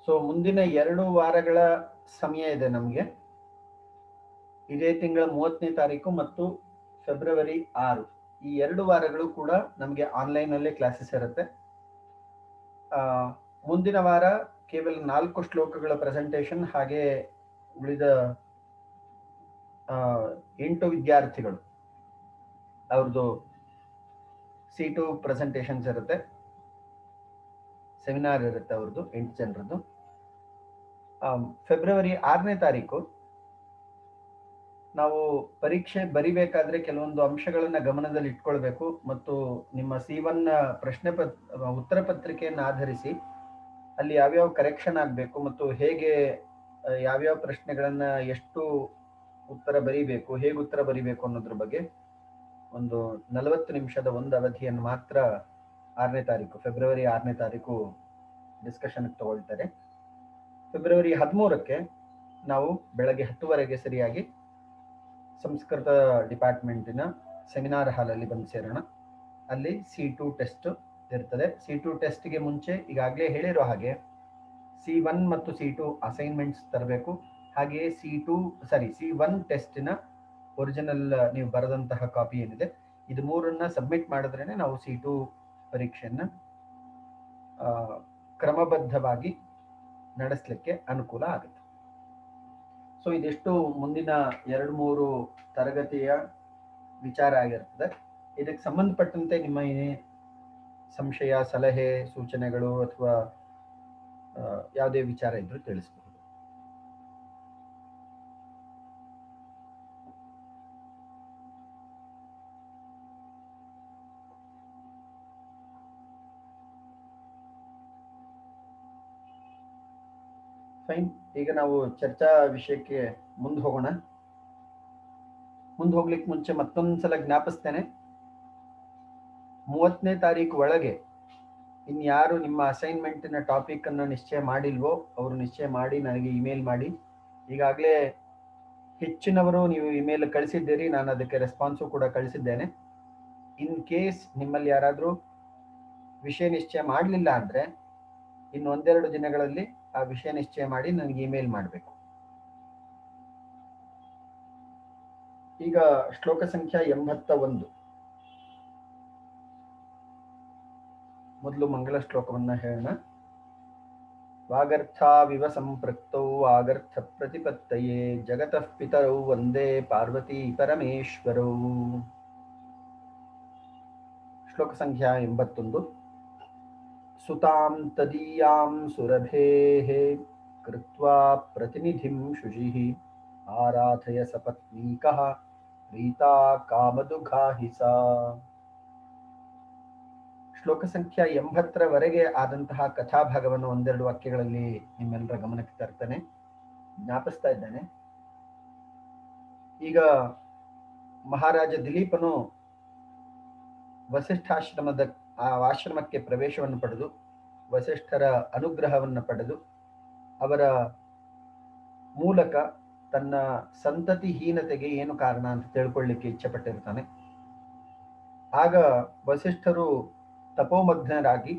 So ಮುಂದಿನ 2 ವಾರಗಳ ಸಮಯ ಇದೆ ನಮಗೆ. ಇದೇ ತಿಂಗಳ 30ನೇ ತಾರೀಕು ಮತ್ತು ಫೆಬ್ರವರಿ 6 ಈ 2 ವಾರಗಳು ಕೂಡ ನಮಗೆ ಆನ್ಲೈನಲ್ಲೇ ಕ್ಲಾಸಸ್ ಇರುತ್ತೆ. ಮುಂದಿನ ವಾರ ಕೇವಲ 4 ಶ್ಲೋಕಗಳ ಪ್ರೆಸೆಂಟೇಷನ್, ಹಾಗೆ ಉಳಿದ 8 ವಿದ್ಯಾರ್ಥಿಗಳು ಅವ್ರದ್ದು C2 ಪ್ರೆಸೆಂಟೇಷನ್ಸ್ ಇರುತ್ತೆ, ಸೆಮಿನಾರ್ ಇರುತ್ತೆ ಅವ್ರದ್ದು 8 ಜನರದ್ದು. ಫೆಬ್ರವರಿ 6ನೇ ತಾರೀಕು ನಾವು ಪರೀಕ್ಷೆ ಬರಿಬೇಕಾದ್ರೆ ಕೆಲವೊಂದು ಅಂಶಗಳನ್ನ ಗಮನದಲ್ಲಿ ಇಟ್ಕೊಳ್ಬೇಕು ಮತ್ತು ನಿಮ್ಮ C1 ಉತ್ತರ ಪತ್ರಿಕೆಯನ್ನು ಆಧರಿಸಿ ಅಲ್ಲಿ ಯಾವ್ಯಾವ ಕರೆಕ್ಷನ್ ಆಗಬೇಕು ಮತ್ತು ಹೇಗೆ ಯಾವ್ಯಾವ ಪ್ರಶ್ನೆಗಳನ್ನ ಎಷ್ಟು ಉತ್ತರ ಬರಿಬೇಕು, ಹೇಗೆ ಉತ್ತರ ಬರಿಬೇಕು ಅನ್ನೋದ್ರ ಬಗ್ಗೆ ಒಂದು 40 ನಿಮಿಷದ ಒಂದು ಅವಧಿಯನ್ನು ಮಾತ್ರ 6ನೇ ತಾರೀಕು ಫೆಬ್ರವರಿ 6ನೇ ತಾರೀಕು ಡಿಸ್ಕಷನ್ಗೆ ತಗೊಳ್ತಾರೆ. ಫೆಬ್ರವರಿ 13ಕ್ಕೆ ನಾವು ಬೆಳಗ್ಗೆ 10 ಸರಿಯಾಗಿ ಸಂಸ್ಕೃತ ಡಿಪಾರ್ಟ್ಮೆಂಟಿನ ಸೆಮಿನಾರ್ ಹಾಲಲ್ಲಿ ಬಂದು ಸೇರೋಣ. ಅಲ್ಲಿ C2 ಟೆಸ್ಟ್ ಇರ್ತದೆ. C2 ಟೆಸ್ಟ್ಗೆ ಮುಂಚೆ ಈಗಾಗಲೇ ಹೇಳಿರೋ ಹಾಗೆ C1 ಮತ್ತು C2 ಅಸೈನ್ಮೆಂಟ್ಸ್ ತರಬೇಕು. ಹಾಗೆಯೇ C1 ಟೆಸ್ಟಿನ ಒರಿಜಿನಲ್ ನೀವು ಬರೆದಂತಹ ಕಾಪಿ ಏನಿದೆ ಇದು 3 ಸಬ್ಮಿಟ್ ಮಾಡಿದ್ರೇನೆ ನಾವು C2 ಪರೀಕ್ಷೆಯನ್ನು ಕ್ರಮಬದ್ಧವಾಗಿ ನಡೆಸಲಿಕ್ಕೆ ಅನುಕೂಲ ಆಗುತ್ತೆ. ಸೊ ಇದಿಷ್ಟು ಮುಂದಿನ 2-3 ತರಗತಿಯ ವಿಚಾರ ಆಗಿರ್ತದೆ. ಇದಕ್ಕೆ ಸಂಬಂಧಪಟ್ಟಂತೆ ನಿಮ್ಮ ಏನೇ ಸಂಶಯ, ಸಲಹೆ, ಸೂಚನೆಗಳು ಅಥವಾ ಯಾವುದೇ ವಿಚಾರ ಇದ್ರೂ ತಿಳಿಸಬಹುದು. ಫೈನ್. ಈಗ ನಾವು ಚರ್ಚಾ ವಿಷಯಕ್ಕೆ ಮುಂದೆ ಹೋಗೋಣ. ಮುಂದೆ ಹೋಗ್ಲಿಕ್ಕೆ ಮುಂಚೆ ಮತ್ತೊಂದ್ಸಲ ಜ್ಞಾಪಿಸ್ತೇನೆ, 30ನೇ ತಾರೀಕು ಒಳಗೆ ಇನ್ಯಾರು ನಿಮ್ಮ ಅಸೈನ್ಮೆಂಟಿನ ಟಾಪಿಕ್ ಅನ್ನು ನಿಶ್ಚಯ ಮಾಡಿಲ್ವೋ ಅವರು ನಿಶ್ಚಯ ಮಾಡಿ ನನಗೆ ಇಮೇಲ್ ಮಾಡಿ. ಈಗಾಗಲೇ ಹೆಚ್ಚಿನವರು ನೀವು ಇಮೇಲ್ ಕಳಿಸಿದ್ದೀರಿ, ನಾನು ಅದಕ್ಕೆ ರೆಸ್ಪಾನ್ಸು ಕೂಡ ಕಳಿಸಿದ್ದೇನೆ. ಇನ್ ಕೇಸ್ ನಿಮ್ಮಲ್ಲಿ ಯಾರಾದರೂ ವಿಷಯ ನಿಶ್ಚಯ ಮಾಡಲಿಲ್ಲ ಅಂದರೆ ಇನ್ನು 1-2 ದಿನಗಳಲ್ಲಿ ಆ ವಿಷಯ ನಿಶ್ಚಯ ಮಾಡಿ ನನಗೆ ಇಮೇಲ್ ಮಾಡಬೇಕು. ಈಗ ಶ್ಲೋಕ ಸಂಖ್ಯಾ 81. ಮೊದಲು ಮಂಗಲ ಶ್ಲೋಕವನ್ನ ಹೇಳೋಣ. ವಾಗರ್ಥಾವಿವ ಸಂಪೃಕ್ತೌ ವಾಗರ್ಥ ಪ್ರತಿಪತ್ತಯೇ ಜಗತಃ ಪಿತರೌ ವಂದೇ ಪಾರ್ವತಿ ಪರಮೇಶ್ವರೌ. ಶ್ಲೋಕ ಸಂಖ್ಯಾ 81. ಸುತಾಂ ತದೀಯಾಂ ಸುರಭೇಃ ಕೃತ್ವಾ ಪ್ರತಿನಿಧಿಂ ಶುಚಿಃ ಆರಾಧಯ ಸಪತ್ನೀಕಃ ಪ್ರೀತಾ ಕಾಮದುಘಾಹಿ ಸಾ. ಶ್ಲೋಕ ಸಂಖ್ಯಾ 80ರವರೆಗೆ ಆದಂತಹ ಕಥಾಭಾಗವನ್ನು 1-2 ವಾಕ್ಯಗಳಲ್ಲಿ ನಿಮ್ಮೆಲ್ಲರ ಗಮನಕ್ಕೆ ತರ್ತೇನೆ, ಜ್ಞಾಪಿಸ್ತಾ ಇದ್ದೇನೆ. ಈಗ ಮಹಾರಾಜ ದಿಲೀಪನು ವಸಿಷ್ಠಾಶ್ರಮದ ಆಶ್ರಮಕ್ಕೆ ಪ್ರವೇಶವನ್ನು ಪಡೆದು ವಸಿಷ್ಠರ ಅನುಗ್ರಹವನ್ನು ಪಡೆದು ಅವರ ಮೂಲಕ ತನ್ನ ಸಂತತಿಹೀನತೆಗೆ ಏನು ಕಾರಣ ಅಂತ ತಿಳ್ಕೊಳ್ಳಿಕ್ಕೆ ಇಚ್ಛೆ ಪಟ್ಟಿರ್ತಾನೆ. ಆಗ ವಸಿಷ್ಠರು ತಪೋಮಗ್ನರಾಗಿ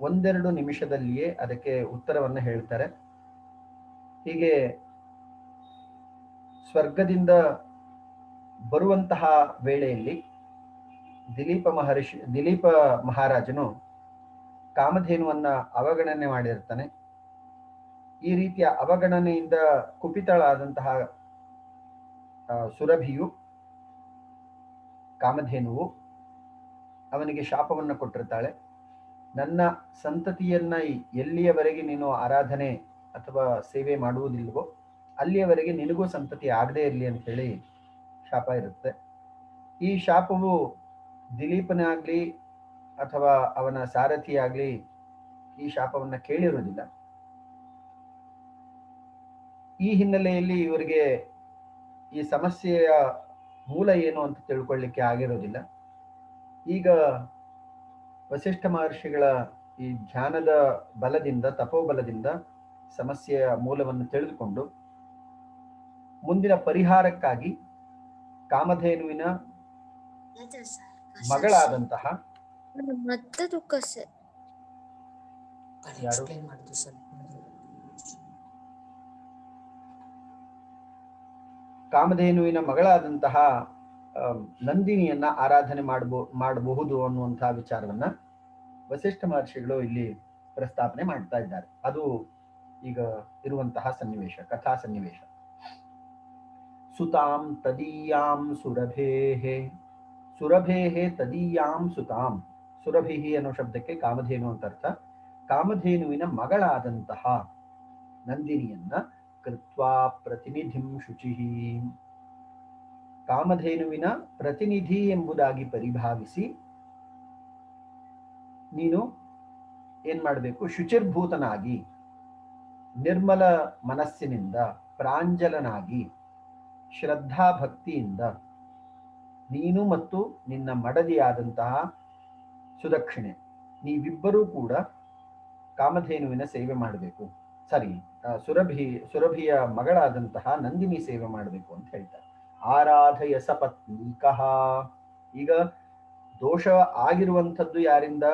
1-2 ನಿಮಿಷದಲ್ಲಿಯೇ ಅದಕ್ಕೆ ಉತ್ತರವನ್ನು ಹೇಳ್ತಾರೆ. ಹೀಗೆ ಸ್ವರ್ಗದಿಂದ ಬರುವಂತಹ ವೇಳೆಯಲ್ಲಿ ದಿಲೀಪ ಮಹಾರಾಜನು ಕಾಮಧೇನುವನ್ನ ಅವಗಣನೆ ಮಾಡಿರ್ತಾನೆ. ಈ ರೀತಿಯ ಅವಗಣನೆಯಿಂದ ಕುಪಿತಳಾದಂತಹ ಸುರಭಿಯು, ಕಾಮಧೇನುವು ಅವನಿಗೆ ಶಾಪವನ್ನು ಕೊಟ್ಟಿರ್ತಾಳೆ. ನನ್ನ ಸಂತತಿಯನ್ನ ಎಲ್ಲಿಯವರೆಗೆ ನೀನು ಆರಾಧನೆ ಅಥವಾ ಸೇವೆ ಮಾಡುವುದಿಲ್ವೋ ಅಲ್ಲಿಯವರೆಗೆ ನಿನಗೂ ಸಂತತಿ ಆಗದೇ ಇರಲಿ ಅಂತ ಹೇಳಿ ಶಾಪ ಇರುತ್ತೆ. ಈ ಶಾಪವು ದಿಲೀಪನಾಗ್ಲಿ ಅಥವಾ ಅವನ ಸಾರಥಿಯಾಗ್ಲಿ ಈ ಶಾಪವನ್ನ ಕೇಳಿರುವುದಿಲ್ಲ. ಈ ಹಿನ್ನೆಲೆಯಲ್ಲಿ ಇವರಿಗೆ ಈ ಸಮಸ್ಯೆಯ ಮೂಲ ಏನು ಅಂತ ತಿಳ್ಕೊಳ್ಳಿಕ್ಕೆ ಆಗಿರೋದಿಲ್ಲ. ಈಗ ವಸಿಷ್ಠ ಮಹರ್ಷಿಗಳ ಈ ಧ್ಯಾನದ ಬಲದಿಂದ, ತಪೋಬಲದಿಂದ ಸಮಸ್ಯೆಯ ಮೂಲವನ್ನು ತಿಳಿದುಕೊಂಡು ಮುಂದಿನ ಪರಿಹಾರಕ್ಕಾಗಿ ಕಾಮಧೇನುವಿನ ಮಗಳಾದಂತಹ ಯಾರು? ಎಕ್ಸ್ಪ್ಲೈನ್ ಮಾಡಿದ್ರು ಸರ್. ಕಾಮಧೇನುವಿನ ಮಗಳಾದಂತಹ ನಂದಿನಿಯನ್ನ ಆರಾಧನೆ ಮಾಡಬಹುದು ಅನ್ನುವಂತಹ ವಿಚಾರವನ್ನ ವಸಿಷ್ಠ ಮಹರ್ಷಿಗಳು ಇಲ್ಲಿ ಪ್ರಸ್ತಾಪನೆ ಮಾಡ್ತಾ ಇದ್ದಾರೆ. ಅದು ಈಗ ಇರುವಂತಹ ಸನ್ನಿವೇಶ, ಕಥಾ ಸನ್ನಿವೇಶ. ಸುತಾಂ ತದೀಯಾಂ ಸುರಭೇಹೆ, ಸುರಭೇಹೆ ತದೀಯಾಂ ಸುತಾಂ. ಸುರಭಿಹಿ ಅನ್ನೋ ಶಬ್ದಕ್ಕೆ ಕಾಮಧೇನು ಅಂತ ಅರ್ಥ. ಕಾಮಧೇನುವಿನ ಮಗಳಾದಂತಹ ನಂದಿನಿಯನ್ನ ಕೃತ್ವಾ ಪ್ರತಿನಿಧಿಂ ಶುಚಿಹಿ, ಕಾಮಧೇನುವಿನ ಪ್ರತಿನಿಧಿ ಎಂಬುದಾಗಿ ಪರಿಭಾವಿಸಿ ನೀನು ಏನ್ ಮಾಡಬೇಕು? ಶುಚಿರ್ಭೂತನಾಗಿ, ನಿರ್ಮಲ ಮನಸ್ಸಿನಿಂದ, ಪ್ರಾಂಜಲನಾಗಿ, ಶ್ರದ್ಧಾ ಭಕ್ತಿಯಿಂದ ನೀನು ಮತ್ತು ನಿನ್ನ ಮಡದಿಯಾದಂತಹ ಸುದಕ್ಷಿಣೆ ನೀವಿಬ್ಬರೂ ಕೂಡ ಕಾಮಧೇನುವಿನ ಸೇವೆ ಮಾಡಬೇಕು. ಸರಿ, ಸುರಭಿಯ ಮಗಳಾದಂತಹ ನಂದಿನಿ ಸೇವೆ ಮಾಡಬೇಕು ಅಂತ ಹೇಳ್ತಾರೆ. ಆರಾಧಯ ಸಪತ್ನೀಕಃ. ಈಗ ದೋಷ ಆಗಿರುವಂಥದ್ದು ಯಾರಿಂದ?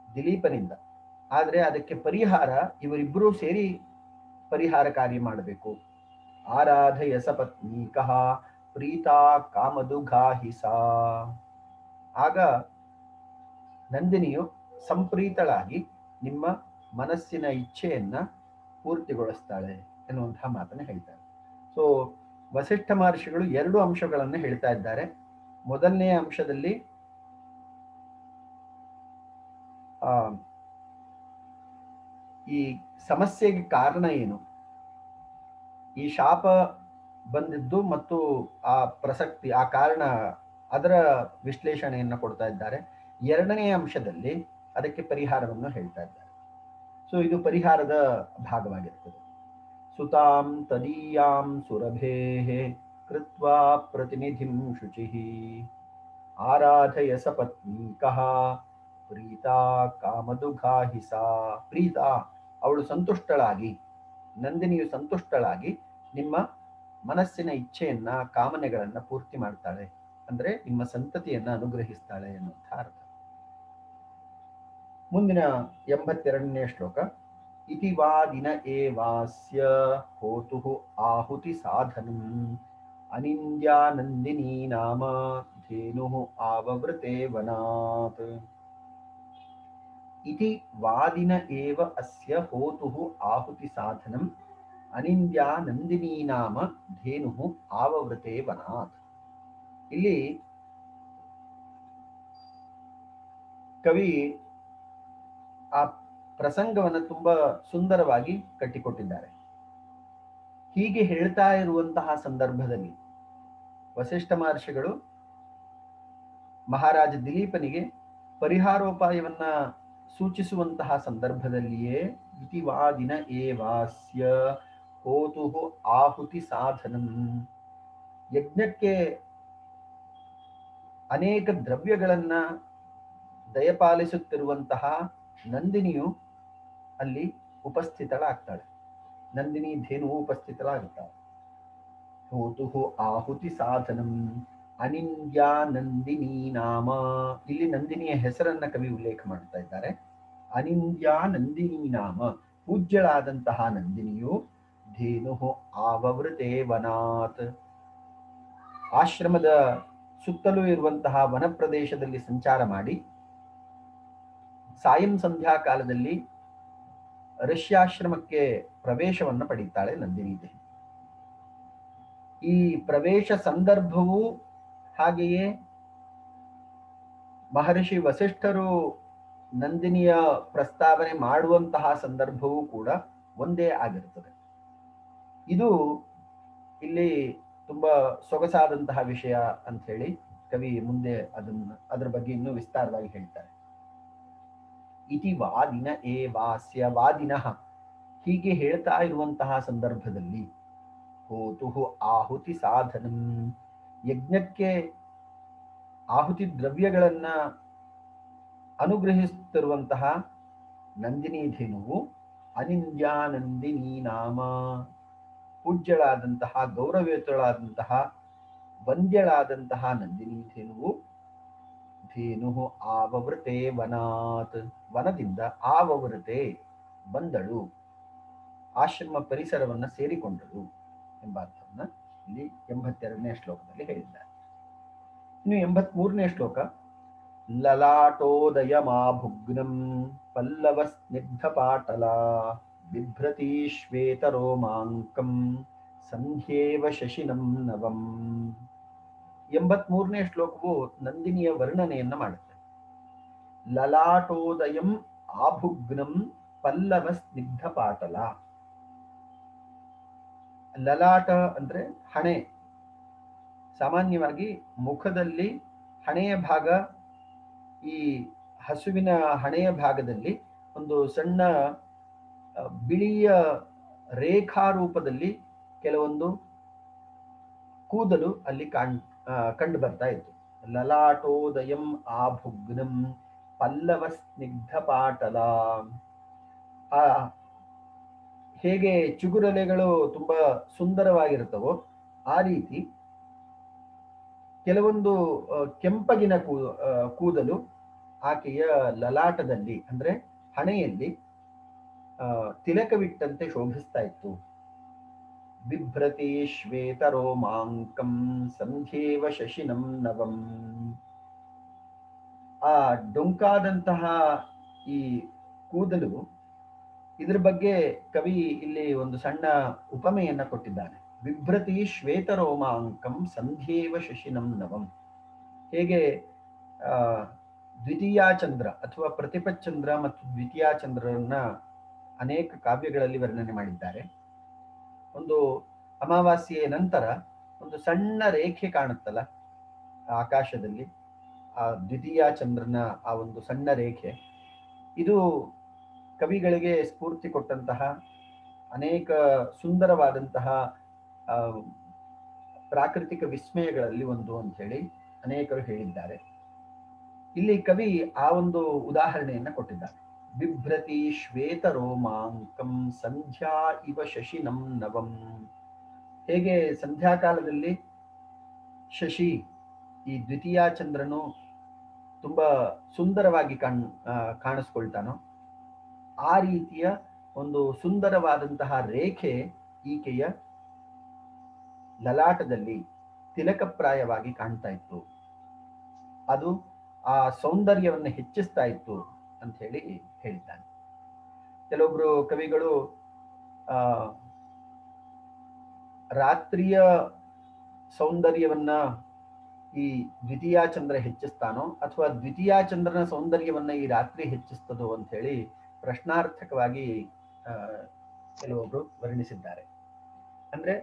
ದಿಲೀಪನಿಂದ. ಆದ್ರೆ ಅದಕ್ಕೆ ಪರಿಹಾರ ಇವರಿಬ್ಬರೂ ಸೇರಿ ಪರಿಹಾರ ಕಾರ್ಯ ಮಾಡಬೇಕು. ಆರಾಧಯ ಸಪತ್ನೀಕಃ ಪ್ರೀತಾ ಕಾಮದುಘಾಹಿಸಾ. ಆಗ ನಂದಿನಿಯು ಸಂಪ್ರೀತಳಾಗಿ ನಿಮ್ಮ ಮನಸ್ಸಿನ ಇಚ್ಛೆಯನ್ನ ಪೂರ್ತಿಗೊಳಿಸ್ತಾಳೆ ಎನ್ನುವಂತಹ ಮಾತನ್ನ ಹೇಳ್ತಾರೆ. ಸೊ ವಸಿಷ್ಠ ಮಹರ್ಷಿಗಳು ಎರಡು ಅಂಶಗಳನ್ನು ಹೇಳ್ತಾ ಇದ್ದಾರೆ. ಮೊದಲನೆಯ ಅಂಶದಲ್ಲಿ ಈ ಸಮಸ್ಯೆಗೆ ಕಾರಣ ಏನು, ಈ ಶಾಪ ಬಂದಿದ್ದು ಮತ್ತು ಆ ಪ್ರಸಕ್ತಿ, ಆ ಕಾರಣ, ಅದರ ವಿಶ್ಲೇಷಣೆಯನ್ನು ಕೊಡ್ತಾ ಇದ್ದಾರೆ. ಎರಡನೆಯ ಅಂಶದಲ್ಲಿ ಅದಕ್ಕೆ ಪರಿಹಾರವನ್ನು ಹೇಳ್ತಾ ಇದ್ದಾರೆ. ಸೊ ಇದು ಪರಿಹಾರದ ಭಾಗವಾಗಿರ್ತದೆ. ಸುತಾಂ ತದೀಯಾಂ ಸುರಭೇಹೆ ಕೃತ್ವಾ ಪ್ರತಿನಿಧಿಂ ಶುಚಿಃ ಆರಾಧಯ ಸಪತ್ನೀಕಃ ಪ್ರೀತಾ ಕಾಮದುಘಾಹಿಸಾ. ಪ್ರೀತಾ, ಅವಳು ಸಂತುಷ್ಟಳಾಗಿ, ನಂದಿನಿಯು ಸಂತುಷ್ಟಳಾಗಿ ನಿಮ್ಮ ಮನಸ್ಸಿನ ಇಚ್ಛೆಯನ್ನ, ಕಾಮನೆಗಳನ್ನ ಪೂರ್ತಿ ಮಾಡ್ತಾಳೆ, ಅಂದ್ರೆ ನಿಮ್ಮ ಸಂತತಿಯನ್ನ ಅನುಗ್ರಹಿಸ್ತಾಳೆ ಅನ್ನುವಂಥ ಅರ್ಥ. ಮುಂದಿನ 82ನೇ ಶ್ಲೋಕ. ಇತಿ ವಾದಿನ ಏವಾಸ್ಯ ಹೋತುಃ ಆಹುತಿ ಸಾಧನಂ ಅನಿಂದ್ಯಾ ನಂದಿನಿ ನಾಮ ಧೇನುಃ ಆವವೃತೆ ವನಾತ್. ಇತಿ ವಾದಿನ ಏವ ಅಸ್ಯ ಹೋತುಃ ಆಹುತಿ ಸಾಧನಂ ಅನಿಂದ್ಯಾ ನಂದಿನಿ ನಾಮ ಧೇನುಃ ಆವವೃತೆ ವನಾತ್. ಇಲ್ಲಿ ಕವಿ ಆ ಪ್ರಸಂಗವನ್ನು ತುಂಬಾ ಸುಂದರವಾಗಿ ಕಟ್ಟಿಕೊಟ್ಟಿದ್ದಾರೆ. ಹೀಗೆ ಹೇಳ್ತಾ ಇರುವಂತಹ ಸಂದರ್ಭದಲ್ಲಿ ವಸಿಷ್ಠ ಮಹರ್ಷಿಗಳು ಮಹಾರಾಜ ದಿಲೀಪನಿಗೆ ಪರಿಹಾರೋಪಾಯವನ್ನ ಸೂಚಿಸುವಂತಹ ಸಂದರ್ಭದಲ್ಲಿಯೇ ಇತಿವಾದಿನ ಏವಾಸ್ಯ ಹೋತುಃ ಆಹುತಿ ಸಾಧನಂ, ಯಜ್ಞಕ್ಕೆ ಅನೇಕ ದ್ರವ್ಯಗಳನ್ನ ದಯಪಾಲಿಸುತ್ತಿರುವಂತಹ ನಂದಿನಿಯು ಅಲ್ಲಿ ಉಪಸ್ಥಿತಳಾಗ್ತಾಳೆ. ನಂದಿನಿ ಧೇನುವು ಉಪಸ್ಥಿತಳಾಗುತ್ತಾಳೆ. ಹೋತುಃ ಆಹುತಿ ಸಾಧನಂ ಅನಿಂದ್ಯಾ ನಂದಿನಿ ನಾಮ. ಇಲ್ಲಿ ನಂದಿನಿಯ ಹೆಸರನ್ನ ಕವಿ ಉಲ್ಲೇಖ ಮಾಡ್ತಾ ಇದ್ದಾರೆ. ಅನಿಂದ್ಯಾ ನಂದಿನಿ ನಾಮ, ಪೂಜ್ಯಳಾದಂತಹ ನಂದಿನಿಯು ಧೇನುಃ ಆವವೃತೆ ವನಾತ್, ಆಶ್ರಮದ ಸುತ್ತಲೂ ಇರುವಂತಹ ವನ ಪ್ರದೇಶದಲ್ಲಿ ಸಂಚಾರ ಮಾಡಿ ಸಾಯಂ ಸಂಧ್ಯಾ ಕಾಲದಲ್ಲಿ ಋಷ್ಯಾಶ್ರಮಕ್ಕೆ ಪ್ರವೇಶವನ್ನು ಪಡೀತಾಳೆ ನಂದಿನಿ ದೇವಿ. ಈ ಪ್ರವೇಶ ಸಂದರ್ಭವು ಹಾಗೆಯೇ ಮಹರ್ಷಿ ವಸಿಷ್ಠರು ನಂದಿನಿಯ ಪ್ರಸ್ತಾವನೆ ಮಾಡುವಂತಹ ಸಂದರ್ಭವೂ ಕೂಡ ಒಂದೇ ಆಗಿರುತ್ತದೆ. ಇದು ಇಲ್ಲಿ ತುಂಬಾ ಸೊಗಸಾದಂತಹ ವಿಷಯ ಅಂತ ಹೇಳಿ ಕವಿ ಮುಂದೆ ಅದರ ಬಗ್ಗೆ ಇನ್ನೂ ವಿಸ್ತಾರವಾಗಿ ಹೇಳ್ತಾರೆ. ಇತಿ ವಾದಿನ ಏವಾಸ್ಯ, ವಾದಿನಃ, ಹೀಗೆ ಹೇಳ್ತಾ ಇರುವಂತಹ ಸಂದರ್ಭದಲ್ಲಿ ಹೋತುಃ ಆಹುತಿ ಸಾಧನಂ, ಯಜ್ಞಕ್ಕೆ ಆಹುತಿ ದ್ರವ್ಯಗಳನ್ನ ಅನುಗ್ರಹಿಸುತ್ತಿರುವಂತಹ ನಂದಿನಿ ಧೇನುವು ಅನಿಂದ್ಯಾ ನಂದಿನಿ ನಾಮ, ಪೂಜ್ಯಳಾದಂತಹ ಗೌರವಯುತಳಾದಂತಹ ವಂದ್ಯಳಾದಂತಹ ನಂದಿನಿ ಧೇನುವು ಧೇನು ಆವವೃತೆ ವನಾತ್, ವನದಿಂದ ಆವವೃತೆ ಬಂದಳು, ಆಶ್ರಮ ಪರಿಸರವನ್ನ ಸೇರಿಕೊಂಡಳು ಎಂಬ ಅರ್ಥವನ್ನ ಇಲ್ಲಿ 82ನೇ ಶ್ಲೋಕದಲ್ಲಿ ಹೇಳಿದ್ದಾರೆ. ಇನ್ನು 83ನೇ ಶ್ಲೋಕ, ಲಲಾಟೋದಯಮಾಭುಗ್ನಂ ಪಲ್ಲವ ಸ್ನಿಗ್ಧ ಪಾಟಲ ಬಿಭ್ರತಿ ಶ್ವೇತರೋಮಾಂಕಂ ಸಂಧ್ಯೇವ ಶಶಿನಂ ನವಂ. 83ನೇ ಶ್ಲೋಕವು ನಂದಿನಿಯ ವರ್ಣನೆಯನ್ನ ಮಾಡುತ್ತೆ. ಲಲಾಟೋದಯಂ ಆಭುಗ್ನಂ ಪಲ್ಲವ ಸ್ನಿಗ್ಧ ಪಾಟಲ. ಲಲಾಟ ಅಂದ್ರೆ ಹಣೆ. ಸಾಮಾನ್ಯವಾಗಿ ಮುಖದಲ್ಲಿ ಹಣೆಯ ಭಾಗ, ಈ ಹಸುವಿನ ಹಣೆಯ ಭಾಗದಲ್ಲಿ ಒಂದು ಸಣ್ಣ ಬಿಳಿಯ ರೇಖಾರೂಪದಲ್ಲಿ ಕೆಲವೊಂದು ಕೂದಲು ಅಲ್ಲಿ ಕಂಡು ಬರ್ತಾ ಇತ್ತು. ಲಲಾಟೋದಯಂ ಆಭುಗ್ನಂ ಪಲ್ಲವ ಸ್ನಿಗ್ಧ ಪಾಟಲ. ಹೇಗೆ ಚಿಗುರೆಲೆಗಳು ತುಂಬಾ ಸುಂದರವಾಗಿರುತ್ತವೋ ಆ ರೀತಿ ಕೆಲವೊಂದು ಕೆಂಪಗಿನ ಕೂದಲು ಆಕೆಯ ಲಲಾಟದಲ್ಲಿ ಅಂದ್ರೆ ಹಣೆಯಲ್ಲಿ ತಿಲಕವಿಟ್ಟಂತೆ ಶೋಭಿಸ್ತಾ ಇತ್ತು. ಬಿಭ್ರತಿ ಶ್ವೇತರೋಮಾಂಕಂ ಸಂಧ್ಯೇವ ಶಶಿನಂ ನವಂ. ಆ ಡೊಂಕಾದಂತಹ ಈ ಕೂದಲು, ಇದ್ರ ಬಗ್ಗೆ ಕವಿ ಇಲ್ಲಿ ಒಂದು ಸಣ್ಣ ಉಪಮೆಯನ್ನ ಕೊಟ್ಟಿದ್ದಾನೆ. ಬಿಭ್ರತಿ ಶ್ವೇತರೋಮಾಂಕಂ ಸಂಧ್ಯೇವ ಶಶಿನಂ ನವಂ. ಹೇಗೆ ದ್ವಿತೀಯ ಚಂದ್ರ ಅಥವಾ ಪ್ರತಿಪಚಂದ್ರ ಮತ್ತು ದ್ವಿತೀಯ ಚಂದ್ರರನ್ನ ಅನೇಕ ಕಾವ್ಯಗಳಲ್ಲಿ ವರ್ಣನೆ ಮಾಡಿದ್ದಾರೆ. ಒಂದು ಅಮಾವಾಸ್ಯೆಯ ನಂತರ ಒಂದು ಸಣ್ಣ ರೇಖೆ ಕಾಣುತ್ತಲ್ಲ ಆಕಾಶದಲ್ಲಿ, ಆ ದ್ವಿತೀಯ ಚಂದ್ರನ ಆ ಒಂದು ಸಣ್ಣ ರೇಖೆ, ಇದು ಕವಿಗಳಿಗೆ ಸ್ಫೂರ್ತಿ ಕೊಟ್ಟಂತಹ ಅನೇಕ ಸುಂದರವಾದಂತಹ ಪ್ರಾಕೃತಿಕ ವಿಸ್ಮಯಗಳಲ್ಲಿ ಒಂದು ಅಂತ ಹೇಳಿ ಅನೇಕರು ಹೇಳಿದ್ದಾರೆ. ಇಲ್ಲಿ ಕವಿ ಆ ಒಂದು ಉದಾಹರಣೆಯನ್ನ ಕೊಟ್ಟಿದ್ದಾರೆ. ಬಿಭ್ರತಿ ಶ್ವೇತ ರೋಮಾಂಕಂ ಸಂಧ್ಯಾ ಇವ ಶಶಿನಂ ನವಂ. ಹೇಗೆ ಸಂಧ್ಯಾಕಾಲದಲ್ಲಿ ಶಶಿ, ಈ ದ್ವಿತೀಯ ಚಂದ್ರನು ತುಂಬಾ ಸುಂದರವಾಗಿ ಕಾಣಿಸ್ಕೊಳ್ತಾನೋ ಆ ರೀತಿಯ ಒಂದು ಸುಂದರವಾದಂತಹ ರೇಖೆ ಈಕೆಯ ಲಲಾಟದಲ್ಲಿ ತಿಲಕಪ್ರಾಯವಾಗಿ ಕಾಣ್ತಾ ಇತ್ತು. ಅದು ಆ ಸೌಂದರ್ಯವನ್ನು ಹೆಚ್ಚಿಸ್ತಾ ಇತ್ತು ಅಂತ ಹೇಳಿ ಹೇಳಿದ್ದಾನೆ. ಕೆಲವೊಬ್ರು ಕವಿಗಳು ರಾತ್ರಿಯ ಸೌಂದರ್ಯವನ್ನ ಈ ದ್ವಿತೀಯ ಚಂದ್ರ ಹೆಚ್ಚಿಸ್ತಾನೋ ಅಥವಾ ದ್ವಿತೀಯ ಚಂದ್ರನ ಸೌಂದರ್ಯವನ್ನ ಈ ರಾತ್ರಿ ಹೆಚ್ಚಿಸ್ತದೋ ಅಂತ ಹೇಳಿ ಪ್ರಶ್ನಾರ್ಥಕವಾಗಿ ಕೆಲವೊಬ್ರು ವರ್ಣಿಸಿದ್ದಾರೆ. ಅಂದ್ರೆ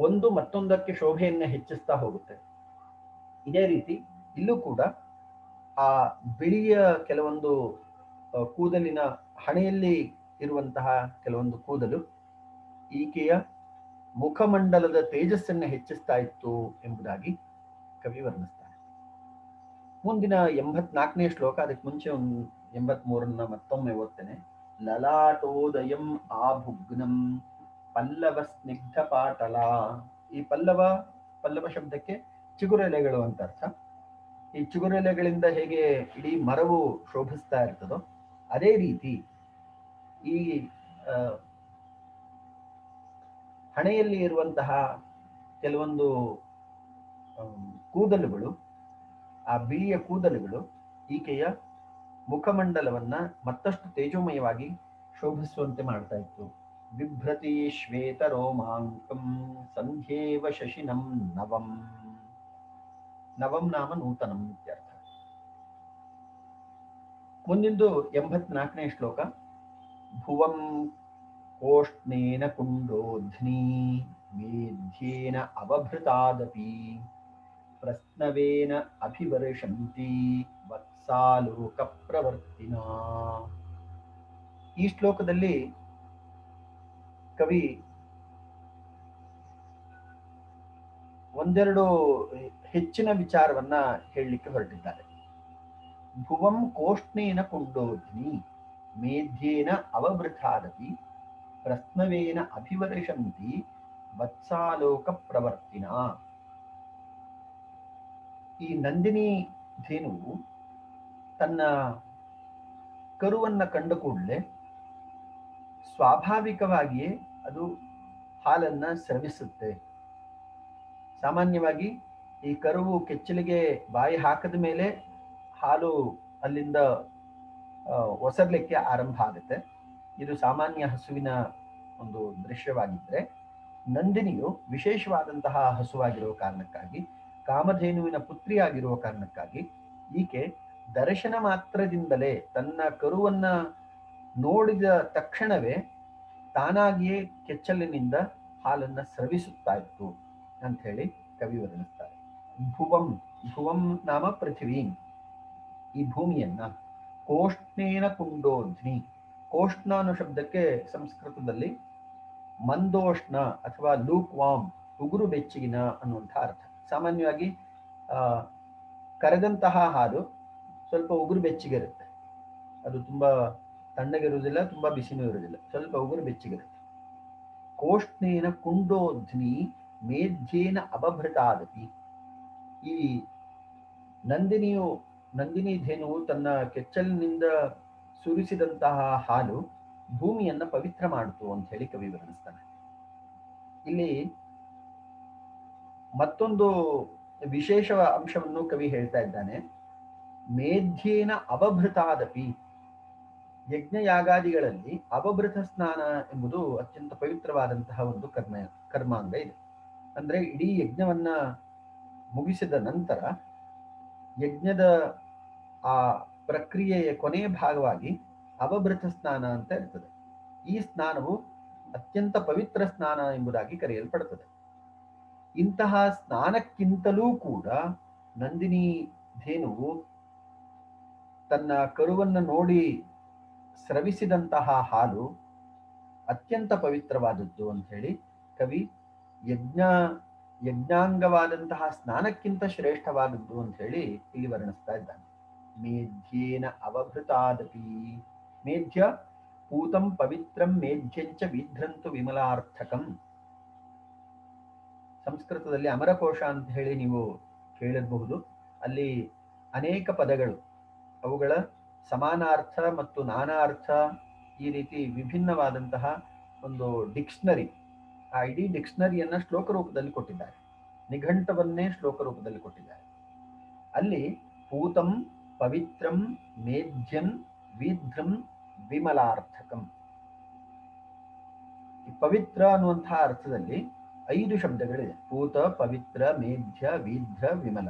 ಒಂದು ಮತ್ತೊಂದಕ್ಕೆ ಶೋಭೆಯನ್ನ ಹೆಚ್ಚಿಸ್ತಾ ಹೋಗುತ್ತೆ. ಇದೇ ರೀತಿ ಇಲ್ಲೂ ಕೂಡ ಆ ಬಿಳಿಯ ಕೆಲವೊಂದು ಕೂದಲಿನ ಹಣೆಯಲ್ಲಿ ಇರುವಂತಹ ಕೆಲವೊಂದು ಕೂದಲು ಈಕೆಯ ಮುಖಮಂಡಲದ ತೇಜಸ್ಸನ್ನ ಹೆಚ್ಚಿಸ್ತಾ ಇತ್ತು ಎಂಬುದಾಗಿ ಕವಿ ವರ್ಣಿಸ್ತಾನೆ. ಮುಂದಿನ 84ನೇ ಶ್ಲೋಕ, ಅದಕ್ಕೆ ಮುಂಚೆ 83ನ್ನ ಮತ್ತೊಮ್ಮೆ ಓದ್ತೇನೆ. ಲಲಾಟೋದಯಂ ಆಭುಗ್ನಂ ಪಲ್ಲವ ಸ್ನಿಗ್ಧ ಪಾಟಲ. ಈ ಪಲ್ಲವ ಶಬ್ದಕ್ಕೆ ಚಿಗುರೆಲೆಗಳು ಅಂತ ಅರ್ಥ. ಈ ಚಿಗುರೆಲೆಗಳಿಂದ ಹೇಗೆ ಇಡೀ ಮರವು ಶೋಭಿಸ್ತಾ ಇರ್ತದೋ ಅದೇ ರೀತಿ ಈ ಹಣೆಯಲ್ಲಿ ಇರುವಂತಹ ಕೆಲವೊಂದು ಕೂದಲುಗಳು, ಆ ಬಿಳಿಯ ಕೂದಲುಗಳು ಈಕೆಯ ಮುಖಮಂಡಲವನ್ನ ಮತ್ತಷ್ಟು ತೇಜೋಮಯವಾಗಿ ಶೋಭಿಸುವಂತೆ ಮಾಡ್ತಾ ಇತ್ತು. ಬಿಭ್ರತಿ ಶ್ವೇತ ರೋಮಾಂಕಂ ಸಂಧ್ಯೇವ ಶಶಿನಂ ನವಂ. ನವಂ ನಾಮ ನೂತನಂ ಇತ್ಯರ್ಥ. ಮುಂದಿಂದು 84ನೇ ಶ್ಲೋಕ. ಭುವಂ ಕೋಷ್ಣೇನ ಕುಂಡೋಧ್ನಿ ಮೇಧ್ಯೇನ ಅವಭೃತಾದಪಿ ಪ್ರಸ್ನವೇನ ಅಭಿವರ್ಷಂತಿ ವತ್ಸಾಲೋಕ ಪ್ರವರ್ತಿನ. ಈ ಶ್ಲೋಕದಲ್ಲಿ ಕವಿ ಒಂದೆರಡು ಹೆಚ್ಚಿನ ವಿಚಾರವನ್ನ ಹೇಳಲಿಕ್ಕೆ ಹೊರಟಿದ್ದಾರೆ. ಭುವಂ ಕೋಷ್ಣೇನ ಕುಂಡೋಧ್ನಿ ಮೇಧ್ಯೇನ ಅವಭೃತಾದಪಿ ಪ್ರಸ್ನವೇನ ಅಭಿವರ್ಷಂತಿ ವತ್ಸಾಲೋಕ ಪ್ರವರ್ತಿನ. ಈ ನಂದಿನಿ ಧೇನುವು ತನ್ನ ಕರುವನ್ನ ಕಂಡ ಕೂಡಲೇ ಸ್ವಾಭಾವಿಕವಾಗಿಯೇ ಅದು ಹಾಲನ್ನ ಸ್ರವಿಸುತ್ತೆ. ಸಾಮಾನ್ಯವಾಗಿ ಈ ಕರುವು ಕೆಚ್ಚಲಿಗೆ ಬಾಯಿ ಹಾಕದ ಮೇಲೆ ಹಾಲು ಅಲ್ಲಿಂದ ಒಸರ್ಲಿಕ್ಕೆ ಆರಂಭ ಆಗುತ್ತೆ. ಇದು ಸಾಮಾನ್ಯ ಹಸುವಿನ ಒಂದು ದೃಶ್ಯವಾಗಿದ್ದರೆ, ನಂದಿನಿಯು ವಿಶೇಷವಾದಂತಹ ಹಸುವಾಗಿರುವ ಕಾರಣಕ್ಕಾಗಿ, ಕಾಮಧೇನುವಿನ ಪುತ್ರಿಯಾಗಿರುವ ಕಾರಣಕ್ಕಾಗಿ ಈಕೆ ದರ್ಶನ ಮಾತ್ರದಿಂದಲೇ ತನ್ನ ಕರುವನ್ನ ನೋಡಿದ ತಕ್ಷಣವೇ ತಾನಾಗಿಯೇ ಕೆಚ್ಚಲಿನಿಂದ ಹಾಲನ್ನ ಸ್ರವಿಸುತ್ತಾ ಇತ್ತು ಅಂತ ಹೇಳಿ ಕವಿ ವರ್ಣಿಸ್ತಾರೆ. ಭುವಂ, ಭುವಂ ನಾಮ ಪೃಥ್ವಿ, ಈ ಭೂಮಿಯನ್ನ ಕೋಷ್ಣೇನ ಕುಂಡೋಧ್ನಿ, ಕೋಷ್ಣ ಅನ್ನೋ ಶಬ್ದಕ್ಕೆ ಸಂಸ್ಕೃತದಲ್ಲಿ ಮಂದೋಷ್ಣ ಅಥವಾ ಲೂಕ್ ವಾಮ್, ಉಗುರು ಬೆಚ್ಚಗಿನ ಅನ್ನುವಂಥ ಅರ್ಥ. ಸಾಮಾನ್ಯವಾಗಿ ಕರೆದಂತಹ ಹಾಲು ಸ್ವಲ್ಪ ಉಗುರು ಬೆಚ್ಚಗಿರುತ್ತೆ. ಅದು ತುಂಬಾ ತಣ್ಣಗಿರುವುದಿಲ್ಲ, ತುಂಬಾ ಬಿಸಿನೂ ಇರುವುದಿಲ್ಲ, ಸ್ವಲ್ಪ ಉಗುರು ಬೆಚ್ಚಗಿರುತ್ತೆ. ಕೋಷ್ಣೇನ ಕುಂಡೋಧ್ನಿ ಮೇಧ್ಯೇನ ಅಬಭೃತಾದಪಿ, ಈ ನಂದಿನಿ ಧೇನುವು ತನ್ನ ಕೆಚ್ಚಲಿನಿಂದ ಸುರಿಸಿದಂತಹ ಹಾಲು ಭೂಮಿಯನ್ನ ಪವಿತ್ರ ಮಾಡಿತು ಅಂತ ಹೇಳಿ ಕವಿ ವರ್ಣಿಸ್ತಾನೆ. ಇಲ್ಲಿ ಮತ್ತೊಂದು ವಿಶೇಷ ಅಂಶವನ್ನು ಕವಿ ಹೇಳ್ತಾ ಇದ್ದಾನೆ. ಮೇಧ್ಯೇನ ಅವಭೃತಾದಪಿ, ಯಜ್ಞಯಾಗಾದಿಗಳಲ್ಲಿ ಅವಭೃತ ಸ್ನಾನ ಎಂಬುದು ಅತ್ಯಂತ ಪವಿತ್ರವಾದಂತಹ ಒಂದು ಕರ್ಮಾಂಗ ಇದೆ. ಅಂದ್ರೆ ಇಡೀ ಯಜ್ಞವನ್ನ ಮುಗಿಸಿದ ನಂತರ ಯಜ್ಞದ ಆ ಪ್ರಕ್ರಿಯೆಯ ಕೊನೆಯ ಭಾಗವಾಗಿ ಅವಭೃತ ಸ್ನಾನ ಅಂತ ಇರ್ತದೆ. ಈ ಸ್ನಾನವು ಅತ್ಯಂತ ಪವಿತ್ರ ಸ್ನಾನ ಎಂಬುದಾಗಿ ಕರೆಯಲ್ಪಡುತ್ತದೆ. ಇಂತಹ ಸ್ನಾನಕ್ಕಿಂತಲೂ ಕೂಡ ನಂದಿನಿ ಧೇನುವು ತನ್ನ ಕರುವನ್ನು ನೋಡಿ ಸ್ರವಿಸಿದಂತಹ ಹಾಲು ಅತ್ಯಂತ ಪವಿತ್ರವಾದದ್ದು ಅಂತ ಹೇಳಿ ಕವಿ ಯಜ್ಞಾಂಗವಾದಂತಹ ಸ್ನಾನಕ್ಕಿಂತ ಶ್ರೇಷ್ಠವಾದದ್ದು ಅಂತ ಹೇಳಿ ಇಲ್ಲಿ ವರ್ಣಿಸ್ತಾ ಇದ್ದಾನೆ. ಮೇಧ್ಯೇನ ಅವಭೃತಾದಪಿ, ಮೇಧ್ಯ ಪೂತಂ ಪವಿತ್ರಂ ಮೇಧ್ಯಂಚ ವಿಧ್ರಂತು ವಿಮಲಾರ್ಥಕಂ. ಸಂಸ್ಕೃತದಲ್ಲಿ ಅಮರಕೋಶ ಅಂತ ಹೇಳಿ ನೀವು ಕೇಳಿರಬಹುದು. ಅಲ್ಲಿ ಅನೇಕ ಪದಗಳು, ಅವುಗಳ ಸಮಾನಾರ್ಥ ಮತ್ತು ನಾನಾರ್ಥ, ಈ ರೀತಿ ವಿಭಿನ್ನವಾದಂತಹ ಒಂದು ಡಿಕ್ಷನರಿ, ಆ ಇಡೀ ಡಿಕ್ಷನರಿಯನ್ನ ಶ್ಲೋಕ ರೂಪದಲ್ಲಿ ಕೊಟ್ಟಿದ್ದಾರೆ, ನಿಘಂಟವನ್ನೇ ಶ್ಲೋಕ ರೂಪದಲ್ಲಿ ಕೊಟ್ಟಿದ್ದಾರೆ. ಅಲ್ಲಿ ಪೂತಂ ಪವಿತ್ರಂ ಮೇಧ್ಯಂ ವಿಧ್ರಂ ವಿಮಲಾರ್ಥಕಂ, ಪವಿತ್ರ ಅನ್ನುವಂತಹ ಅರ್ಥದಲ್ಲಿ 5 ಶಬ್ದಗಳಿದೆ. ಪೂತ, ಪವಿತ್ರ, ಮೇಧ್ಯ, ವಿಧ್ರ, ವಿಮಲ.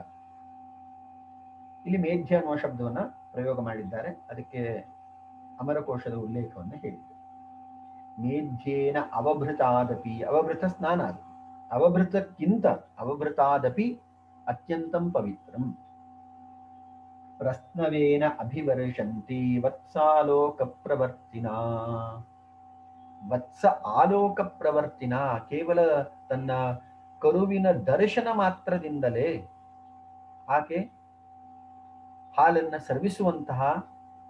ಇಲ್ಲಿ ಮೇಧ್ಯ ಅನ್ನುವ ಶಬ್ದವನ್ನ ಪ್ರಯೋಗ ಮಾಡಿದ್ದಾರೆ, ಅದಕ್ಕೆ ಅಮರಕೋಶದ ಉಲ್ಲೇಖವನ್ನು ಹೇಳಿದೆ. ಮೇಧ್ಯೇನ ಅವಭೃತಾದಪಿ, ಅವಭೃತ ಸ್ನಾನ ಅದು, ಅವಭೃತಕ್ಕಿಂತ ಅವಭೃತಾದಪಿ ಅತ್ಯಂತಂ ಪವಿತ್ರಂ. ಪ್ರಸ್ನವೇನ ಅಭಿವರ್ಷಂತಿ ವತ್ಸಾಲೋಕ ಪ್ರವರ್ತಿನ, ವತ್ಸ ಆಲೋಕ ಪ್ರವರ್ತಿನ, ಕೇವಲ ತನ್ನ ಕರುವಿನ ದರ್ಶನ ಮಾತ್ರದಿಂದಲೇ ಆಕೆ ಹಾಲನ್ನ ಸರ್ವಿಸುವಂತಹ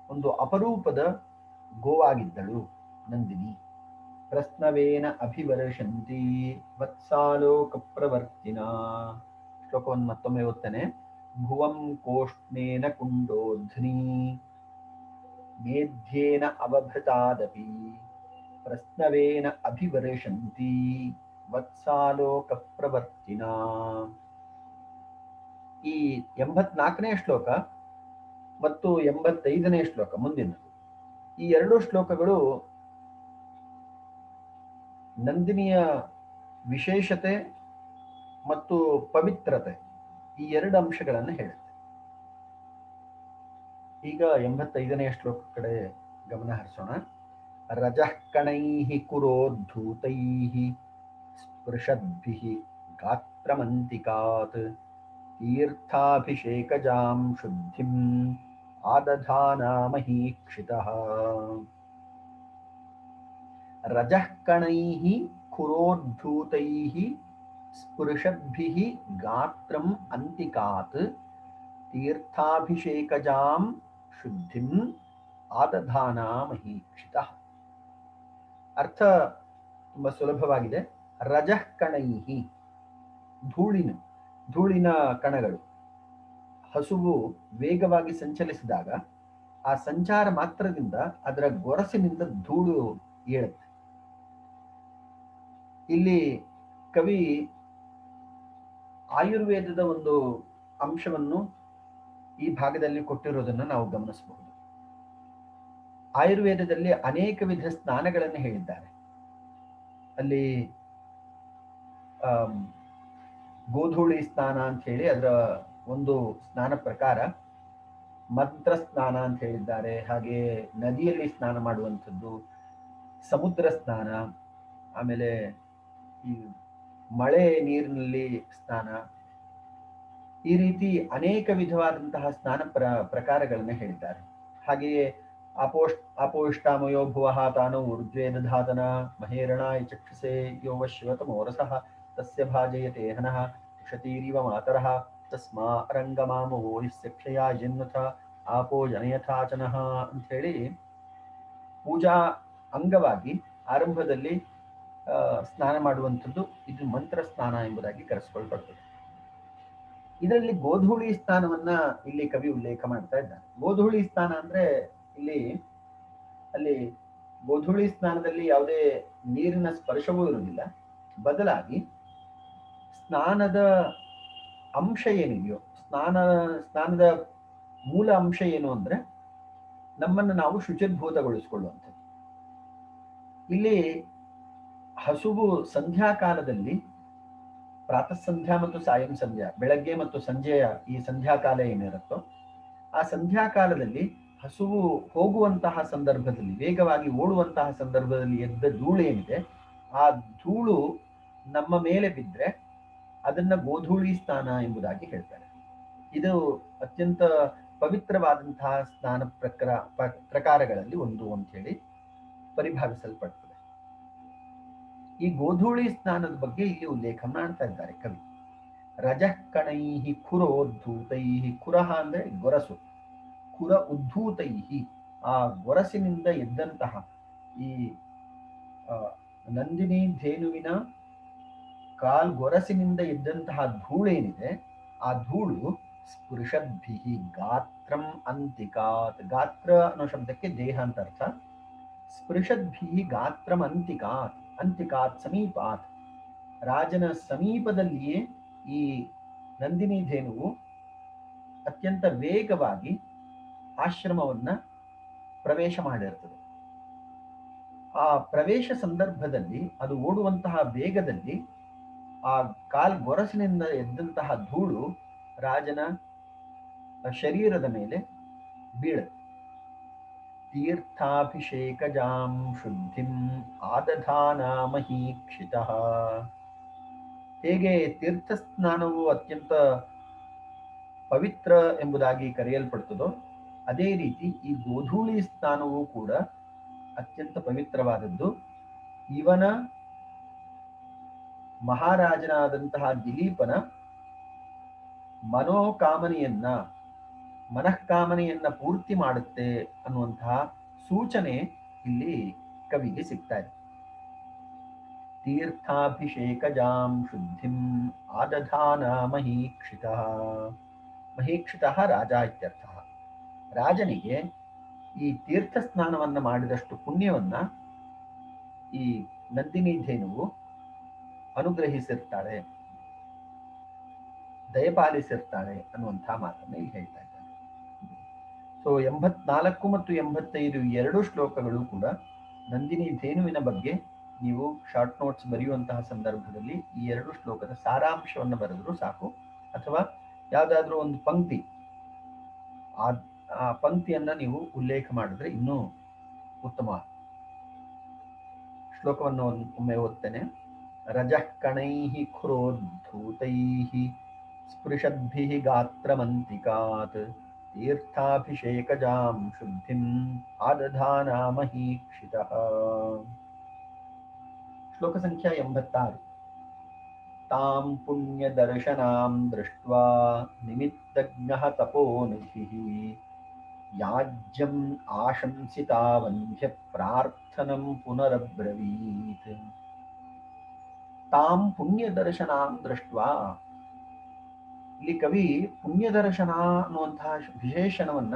ಒಂದು ಅಪರೂಪದ ಗೋವಾಗಿದ್ದಳು ನಂದಿನಿ. ಪ್ರಸ್ನವೇನ ಅಭಿವರ್ಷಂತಿ ವತ್ಸಾಲೋಕ ಪ್ರವರ್ತಿನ. ಶ್ಲೋಕವನ್ನು ಮತ್ತೊಮ್ಮೆ ಓದ್ತೇನೆ. ಭುವಂ ಕೋಷ್ಣೇನ ಕುಂಡೋಧ್ನಿ ಮೇಧ್ಯೇನ ಅವಭೃತಾದಪಿ ಪ್ರಸ್ನವೇನ ಅಭಿವರ್ಷಂತಿ ವತ್ಸಾಲೋಕ ಪ್ರವರ್ತಿನ. ಈ 84ನೇ ಶ್ಲೋಕ ಮತ್ತು 85ನೇ ಶ್ಲೋಕ ಮುಂದಿನದು, ಈ 2 ಶ್ಲೋಕಗಳು ನಂದಿನಿಯ ವಿಶೇಷತೆ ಮತ್ತು ಪವಿತ್ರತೆ, ಈ 2 ಅಂಶಗಳನ್ನು ಹೇಳುತ್ತೆ. ಈಗ 85ನೇ ಶ್ಲೋಕ ಕಡೆ ಗಮನ ಹರಿಸೋಣ. ರಜಃ ಕಣೈಃ ಕುರೋದ್ಧೂತೈಃ ಸ್ಪೃಶದ್ಭಿಃ ಗಾತ್ರಮಂತಿಕಾತ್ ತೀರ್ಥಾಭಿಷೇಕಜಾಂ ಶುದ್ಧಿಂ ಆದಧಾನಾ ಮಹೀಕ್ಷಿತಃ. ರಜಃ ಕಣೈಃ ಕುರೋದ್ಧೂತೈಃ ಸ್ಪೃಶದ್ಭಿಃ ಗಾತ್ರಂ ಅಂತಿಕಾತ್ ತೀರ್ಥಾಭಿಷೇಕಜಾಂ ಶುದ್ಧಿಂ ಆದಧಾನಾ ಮಹೀಕ್ಷಿತಃ. ಅರ್ಥ ತುಂಬಾ ಸುಲಭವಾಗಿದೆ. ರಜಃ ಕಣೈಹಿ, ಧೂಳಿನ ಕಣಗಳು. ಹಸುವು ವೇಗವಾಗಿ ಸಂಚಲಿಸಿದಾಗ ಆ ಸಂಚಾರ ಮಾತ್ರದಿಂದ ಅದರ ಗೊರಸಿನಿಂದ ಧೂಳು ಏಳುತ್ತೆ. ಇಲ್ಲಿ ಕವಿ ಆಯುರ್ವೇದದ ಒಂದು ಅಂಶವನ್ನು ಈ ಭಾಗದಲ್ಲಿ ಕೊಟ್ಟಿರೋದನ್ನು ನಾವು ಗಮನಿಸಬಹುದು. ಆಯುರ್ವೇದದಲ್ಲಿ ಅನೇಕ ವಿಧ ಸ್ನಾನಗಳನ್ನು ಹೇಳಿದ್ದಾರೆ. ಅಲ್ಲಿ ಗೋಧೂಳಿ ಸ್ನಾನ ಅಂತ ಹೇಳಿ ಅದರ ಒಂದು ಸ್ನಾನ ಪ್ರಕಾರ, ಮಂತ್ರ ಸ್ನಾನ ಅಂತ ಹೇಳಿದ್ದಾರೆ, ಹಾಗೆ ನದಿಯಲ್ಲಿ ಸ್ನಾನ ಮಾಡುವಂಥದ್ದು, ಸಮುದ್ರ ಸ್ನಾನ, ಆಮೇಲೆ ಈ ಮಳೆ ನೀರಿನಲ್ಲಿ ಸ್ನಾನ, ಈ ರೀತಿ ಅನೇಕ ವಿಧವಾದಂತಹ ಸ್ನಾನ ಪ್ರಕಾರಗಳನ್ನು ಹೇಳಿದ್ದಾರೆ. ಹಾಗೆಯೇ ಅಪೋಷ್ಟಾಮಯೋ ಭುವಃ ತಾನು ಊರ್ಧ್ವೇದಧಾತನ ಮಹೇರಣಾಯ ಚಕ್ಷುಷೆ ಯೋವ ಶಿವತಮೋರಸಃ ತಸ್ಯ ಭಾಜಯತೆ ಹನಃ ತುಷತೀರಿವ ಮಾತರಃ ತಸ್ಮಾ ರಂಗಮಾಮವೋ ಯಸ್ಯ ಜನ್ಮಥ ಆಪೋ ಜನಯಥಾಚನಃ ಅಂತ ಹೇಳಿ ಪೂಜಾ ಅಂಗವಾಗಿ ಆರಂಭದಲ್ಲಿ ಸ್ನಾನ ಮಾಡುವಂಥದ್ದು ಇದು ಮಂತ್ರ ಸ್ನಾನ ಎಂಬುದಾಗಿ ಕರೆಸಿಕೊಳ್ಳಲ್ಪಡ್ತದೆ. ಇದರಲ್ಲಿ ಗೋಧೂಳಿ ಸ್ನಾನವನ್ನ ಇಲ್ಲಿ ಕವಿ ಉಲ್ಲೇಖ ಮಾಡ್ತಾ ಇದ್ದಾನೆ. ಗೋಧೂಳಿ ಸ್ನಾನ ಅಂದ್ರೆ ಅಲ್ಲಿ ಗೋಧೂಳಿ ಸ್ನಾನದಲ್ಲಿ ಯಾವುದೇ ನೀರಿನ ಸ್ಪರ್ಶವೂ ಇರುವುದಿಲ್ಲ. ಬದಲಾಗಿ ಸ್ನಾನದ ಅಂಶ ಏನಿದೆಯೋ, ಸ್ನಾನದ ಮೂಲ ಅಂಶ ಏನು ಅಂದ್ರೆ ನಮ್ಮನ್ನು ನಾವು ಶುಚಿರ್ಭೂತಗೊಳಿಸಿಕೊಳ್ಳುವಂಥದ್ದು. ಇಲ್ಲಿ ಹಸುವು ಸಂಧ್ಯಾಕಾಲದಲ್ಲಿ, ಪ್ರಾತಃ ಸಂಧ್ಯಾ ಮತ್ತು ಸಾಯಂ ಸಂಧ್ಯಾ, ಬೆಳಗ್ಗೆ ಮತ್ತು ಸಂಜೆಯ ಈ ಸಂಧ್ಯಾಕಾಲ ಏನಿರುತ್ತೋ ಆ ಸಂಧ್ಯಾಕಾಲದಲ್ಲಿ ಹಸುವು ಹೋಗುವಂತಹ ಸಂದರ್ಭದಲ್ಲಿ, ವೇಗವಾಗಿ ಓಡುವಂತಹ ಸಂದರ್ಭದಲ್ಲಿ ಎದ್ದ ಧೂಳು ಏನಿದೆ, ಆ ಧೂಳು ನಮ್ಮ ಮೇಲೆ ಬಿದ್ದರೆ ಅದನ್ನ ಗೋಧೂಳಿ ಸ್ನಾನ ಎಂಬುದಾಗಿ ಹೇಳ್ತಾರೆ. ಇದು ಅತ್ಯಂತ ಪವಿತ್ರವಾದಂತಹ ಸ್ನಾನ ಪ್ರಕಾರಗಳಲ್ಲಿ ಒಂದು ಅಂತ ಹೇಳಿ ಪರಿಭಾವಿಸಲ್ಪಡ್ತದೆ. ಈ ಗೋಧೂಳಿ ಸ್ನಾನದ ಬಗ್ಗೆ ಇಲ್ಲಿ ಉಲ್ಲೇಖ ಮಾಡ್ತಾ ಇದ್ದಾರೆ ಕವಿ. ರಜಃ ಕಣೈಹಿ ಖುರೋದ್ಧೂತೈಹಿ, ಖುರಃ ಅಂದ್ರೆ ಗೊರಸು, ಖುರ ಉದ್ಧೂತೈಹಿ ಆ ಗೊರಸಿನಿಂದ ಎದ್ದಂತಹ ಈ ನಂದಿನಿ ಧೇನುವಿನ ಗೊರಸಿನಿಂದ ಎದ್ದಂತಹ ಧೂಳೇನಿದೆ, ಆ ಧೂಳು ಸ್ಪೃಶದ್ಭಿಹಿ ಗಾತ್ರಂ ಅಂತಿಕಾತ್, ಗಾತ್ರ ಅನ್ನೋ ಶಬ್ದಕ್ಕೆ ದೇಹ ಅಂತ ಅರ್ಥ. ಸ್ಪೃಶದ್ಭಿಹಿ ಗಾತ್ರಂ ಅಂತಿಕಾತ್, ಅಂತಿಕಾತ್ ಸಮೀಪಾತ್, ರಾಜನ ಸಮೀಪದಲ್ಲಿಯೇ ಈ ನಂದಿನಿ ಧೇನುವು ಅತ್ಯಂತ ವೇಗವಾಗಿ ಆಶ್ರಮವನ್ನ ಪ್ರವೇಶ ಮಾಡಿರ್ತದೆ. ಆ ಪ್ರವೇಶ ಸಂದರ್ಭದಲ್ಲಿ ಅದು ಓಡುವಂತಹ ವೇಗದಲ್ಲಿ ಆ ಗೊರಸಿನಿಂದ ಎದ್ದಂತಹ ಧೂಳು ರಾಜನ ಶರೀರದ ಮೇಲೆ ಬೀಳುತ್ತೆ. ತೀರ್ಥಾಭಿಷೇಕಜಾಂ ಶುದ್ಧಿಂ ಆದಧಾನ ಮಹೀಕ್ಷಿತಃ. ಹೇಗೆ ತೀರ್ಥ ಸ್ನಾನವು ಅತ್ಯಂತ ಪವಿತ್ರ ಎಂಬುದಾಗಿ ಕರೆಯಲ್ಪಡ್ತದೋ, ಅದೇ ರೀತಿ ಈ ಗೋಧೂಳಿ ಸ್ನಾನವೂ ಕೂಡ ಅತ್ಯಂತ ಪವಿತ್ರವಾದದ್ದು. ಇವನ ಮಹಾರಾಜನಾದಂತಹ ದಿಲೀಪನ ಮನಃಕಾಮನೆಯನ್ನ ಪೂರ್ತಿ ಮಾಡುತ್ತೆ ಅನ್ನುವಂತಹ ಸೂಚನೆ ಇಲ್ಲಿ ಕವಿಗೆ ಸಿಗ್ತಾ ಇದೆ. ತೀರ್ಥಾಭಿಷೇಕಜಾಂ ಶುದ್ಧಿಂ ಆದಧಾನ ಮಹೀಕ್ಷಿತಃ. ಮಹೀಕ್ಷಿತಃ ರಾಜ ಇತ್ಯರ್ಥ. ರಾಜನಿಗೆ ಈ ತೀರ್ಥ ಸ್ನಾನವನ್ನ ಮಾಡಿದಷ್ಟು ಪುಣ್ಯವನ್ನ ಈ ನಂದಿನಿ ಧೇನುವು ಅನುಗ್ರಹಿಸಿರ್ತಾಳೆ, ದಯಪಾಲಿಸಿರ್ತಾಳೆ ಅನ್ನುವಂತಹ ಮಾತನ್ನ ಇಲ್ಲಿ ಹೇಳ್ತಾ ಇದ್ದಾನೆ. ಸೊ 84 ಮತ್ತು 85 ಎರಡು ಶ್ಲೋಕಗಳು ಕೂಡ ನಂದಿನಿ ಧೇನುವಿನ ಬಗ್ಗೆ ನೀವು ಶಾರ್ಟ್ ನೋಟ್ಸ್ ಬರೆಯುವಂತಹ ಸಂದರ್ಭದಲ್ಲಿ ಈ ಎರಡು ಶ್ಲೋಕದ ಸಾರಾಂಶವನ್ನು ಬರೆದರೂ ಸಾಕು, ಅಥವಾ ಯಾವುದಾದ್ರೂ ಒಂದು ಪಂಕ್ತಿ, ಆ ಪಂಕ್ತಿಯನ್ನ ನೀವು ಉಲ್ಲೇಖ ಮಾಡಿದ್ರೆ ಇನ್ನೂ ಉತ್ತಮ. ಶ್ಲೋಕವನ್ನು ಒಮ್ಮೆ ಓದ್ತೇನೆ. ರಜಃ ಕಣೈಹಿ ಖುರೋದ್ಧೂತೈಹಿ ಸ್ಪೃಶದ್ಭಿಃ ಗಾತ್ರಮಂತಿಕಾತ್ ತೀರ್ಥಾಭಿಷೇಕಜಾಂ ಶುದ್ಧಿಂ ಆದಧಾನ ಮಹೀಕ್ಷಿತಃ. ಶ್ಲೋಕ ಸಂಖ್ಯಾ 86. ತಾಂ ಪುಣ್ಯದರ್ಶನಾಂ ದೃಷ್ಟ್ವಾ ನಿಮಿತ್ತಜ್ಞಃ ತಪೋನಿಧಿಃ ಯಾಜ್ಯಂ ಆಶಂಸಿತಾವಂಧ್ಯ ಪ್ರಾರ್ಥನಂ ಪುನರಬ್ರವೀತ್. ತಾಂ ಪುಣ್ಯದರ್ಶನಾಂ ದೃಷ್ಟ್ವಾ. ಇಲ್ಲಿ ಕವಿ ಪುಣ್ಯದರ್ಶನ ಅನ್ನುವಂತಹ ವಿಶೇಷಣವನ್ನ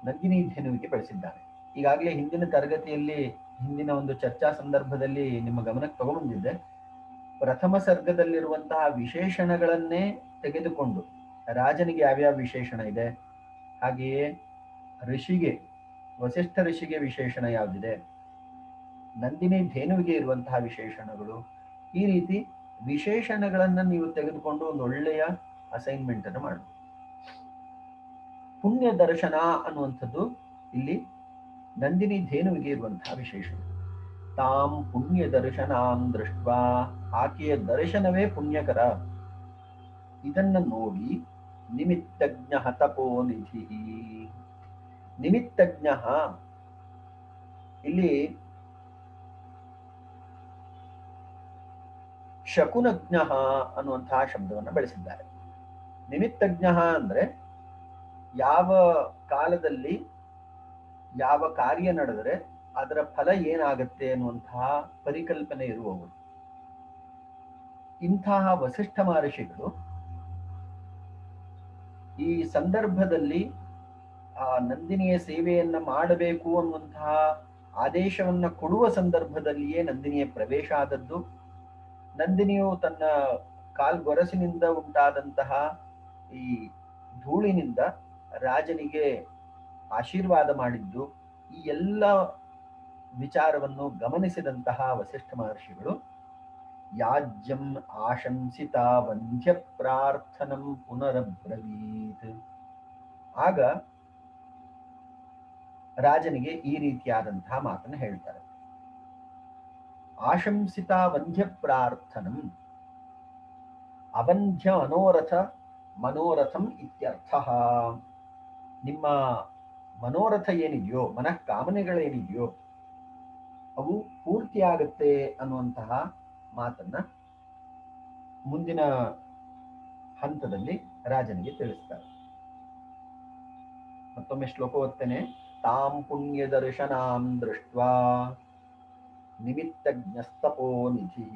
ನಂದಿನಿ ಧೇನುವಿಗೆ ಬೆಳೆಸಿದ್ದಾನೆ. ಈಗಾಗಲೇ ಹಿಂದಿನ ತರಗತಿಯಲ್ಲಿ, ಹಿಂದಿನ ಒಂದು ಚರ್ಚಾ ಸಂದರ್ಭದಲ್ಲಿ ನಿಮ್ಮ ಗಮನಕ್ಕೆ ತಗೊಂಡ್ಬಂದಿದ್ದೆ. ಪ್ರಥಮ ಸರ್ಗದಲ್ಲಿರುವಂತಹ ವಿಶೇಷಣಗಳನ್ನೇ ತೆಗೆದುಕೊಂಡು ರಾಜನಿಗೆ ಯಾವ್ಯಾವ ವಿಶೇಷಣ ಇದೆ, ಹಾಗೆಯೇ ಋಷಿಗೆ, ವಸಿಷ್ಠ ಋಷಿಗೆ ವಿಶೇಷಣ ಯಾವುದಿದೆ, ನಂದಿನಿ ಧೇನುವಿಗೆ ಇರುವಂತಹ ವಿಶೇಷಣಗಳು, ಈ ರೀತಿ ವಿಶೇಷಣಗಳನ್ನು ನೀವು ತೆಗೆದುಕೊಂಡು ಒಂದು ಒಳ್ಳೆಯ ಅಸೈನ್ಮೆಂಟ್ ಅನ್ನು ಮಾಡಬಹುದು. ಪುಣ್ಯ ದರ್ಶನ ಅನ್ನುವಂಥದ್ದು ಇಲ್ಲಿ ನಂದಿನಿ ಧೇನುವಿಗೆ ಇರುವಂತಹ ವಿಶೇಷಣ. ತಾಂ ಪುಣ್ಯ ದರ್ಶನಾಂ ದೃಷ್ಟ್ವಾ, ಆಕೆಯ ದರ್ಶನವೇ ಪುಣ್ಯಕರ. ಇದನ್ನ ನೋಡಿ ನಿಮಿತ್ತಜ್ಞ ತಪೋನಿಧಿ. ನಿಮಿತ್ತಜ್ಞ ಇಲ್ಲಿ ಶಕುನಜ್ಞ ಅನ್ನುವಂತಹ ಶಬ್ದವನ್ನು ಬಳಸಿದ್ದಾರೆ. ನಿಮಿತ್ತಜ್ಞ ಅಂದ್ರೆ ಯಾವ ಕಾಲದಲ್ಲಿ ಯಾವ ಕಾರ್ಯ ನಡೆದರೆ ಅದರ ಫಲ ಏನಾಗತ್ತೆ ಅನ್ನುವಂತಹ ಪರಿಕಲ್ಪನೆ ಇರುವವರು. ಇಂತಹ ವಸಿಷ್ಠ ಮಹರ್ಷಿಗಳು ಈ ಸಂದರ್ಭದಲ್ಲಿ ಆ ನಂದಿನಿಯ ಸೇವೆಯನ್ನ ಮಾಡಬೇಕು ಅನ್ನುವಂತಹ ಆದೇಶವನ್ನ ಕೊಡುವ ಸಂದರ್ಭದಲ್ಲಿಯೇ ನಂದಿನಿಯ ಪ್ರವೇಶ ಆದದ್ದು. ನಂದಿನಿಯು ತನ್ನ ಕಾಲ್ಗೊರಸಿನಿಂದ ಉಂಟಾದಂತಹ ಈ ಧೂಳಿನಿಂದ ರಾಜನಿಗೆ ಆಶೀರ್ವಾದ ಮಾಡಿದ್ದು, ಈ ಎಲ್ಲ ವಿಚಾರವನ್ನು ಗಮನಿಸಿದಂತಹ ವಸಿಷ್ಠ ಮಹರ್ಷಿಗಳು ಯಾಜ್ಯಂ ಆಶಂಸಿತ ವಂದ್ಯ ಪ್ರಾರ್ಥನಂ ಪುನರಬ್ರವೀತ್. ಆಗ ರಾಜನಿಗೆ ಈ ರೀತಿಯಾದಂತಹ ಮಾತನ್ನು ಹೇಳ್ತಾರೆ. ಆಶಂಸಿತ ವಂದ್ಯ ಪ್ರಾರ್ಥನಂ ಅವಂಧ್ಯ ಮನೋರಥಂ ಇತ್ಯರ್ಥ. ನಿಮ್ಮ ಮನೋರಥ ಏನಿದೆಯೋ, ಮನಃಕಾಮನೆಗಳೇನಿದೆಯೋ ಅವು ಪೂರ್ತಿಯಾಗತ್ತೆ ಅನ್ನುವಂತಹ ಮಾತನ್ನ ಮುಂದಿನ ಹಂತದಲ್ಲಿ ರಾಜನಿಗೆ ತಿಳಿಸ್ತಾರೆ. ಮತ್ತೊಮ್ಮೆ ಶ್ಲೋಕ ಓದ್ತೇನೆ. ತಾಂ ಪುಣ್ಯ ದರ್ಶನಾಂ ದೃಷ್ಟ್ವಾ ನಿಮಿತ್ತಜ್ಞಸ್ತಪೋನಿಧಿ.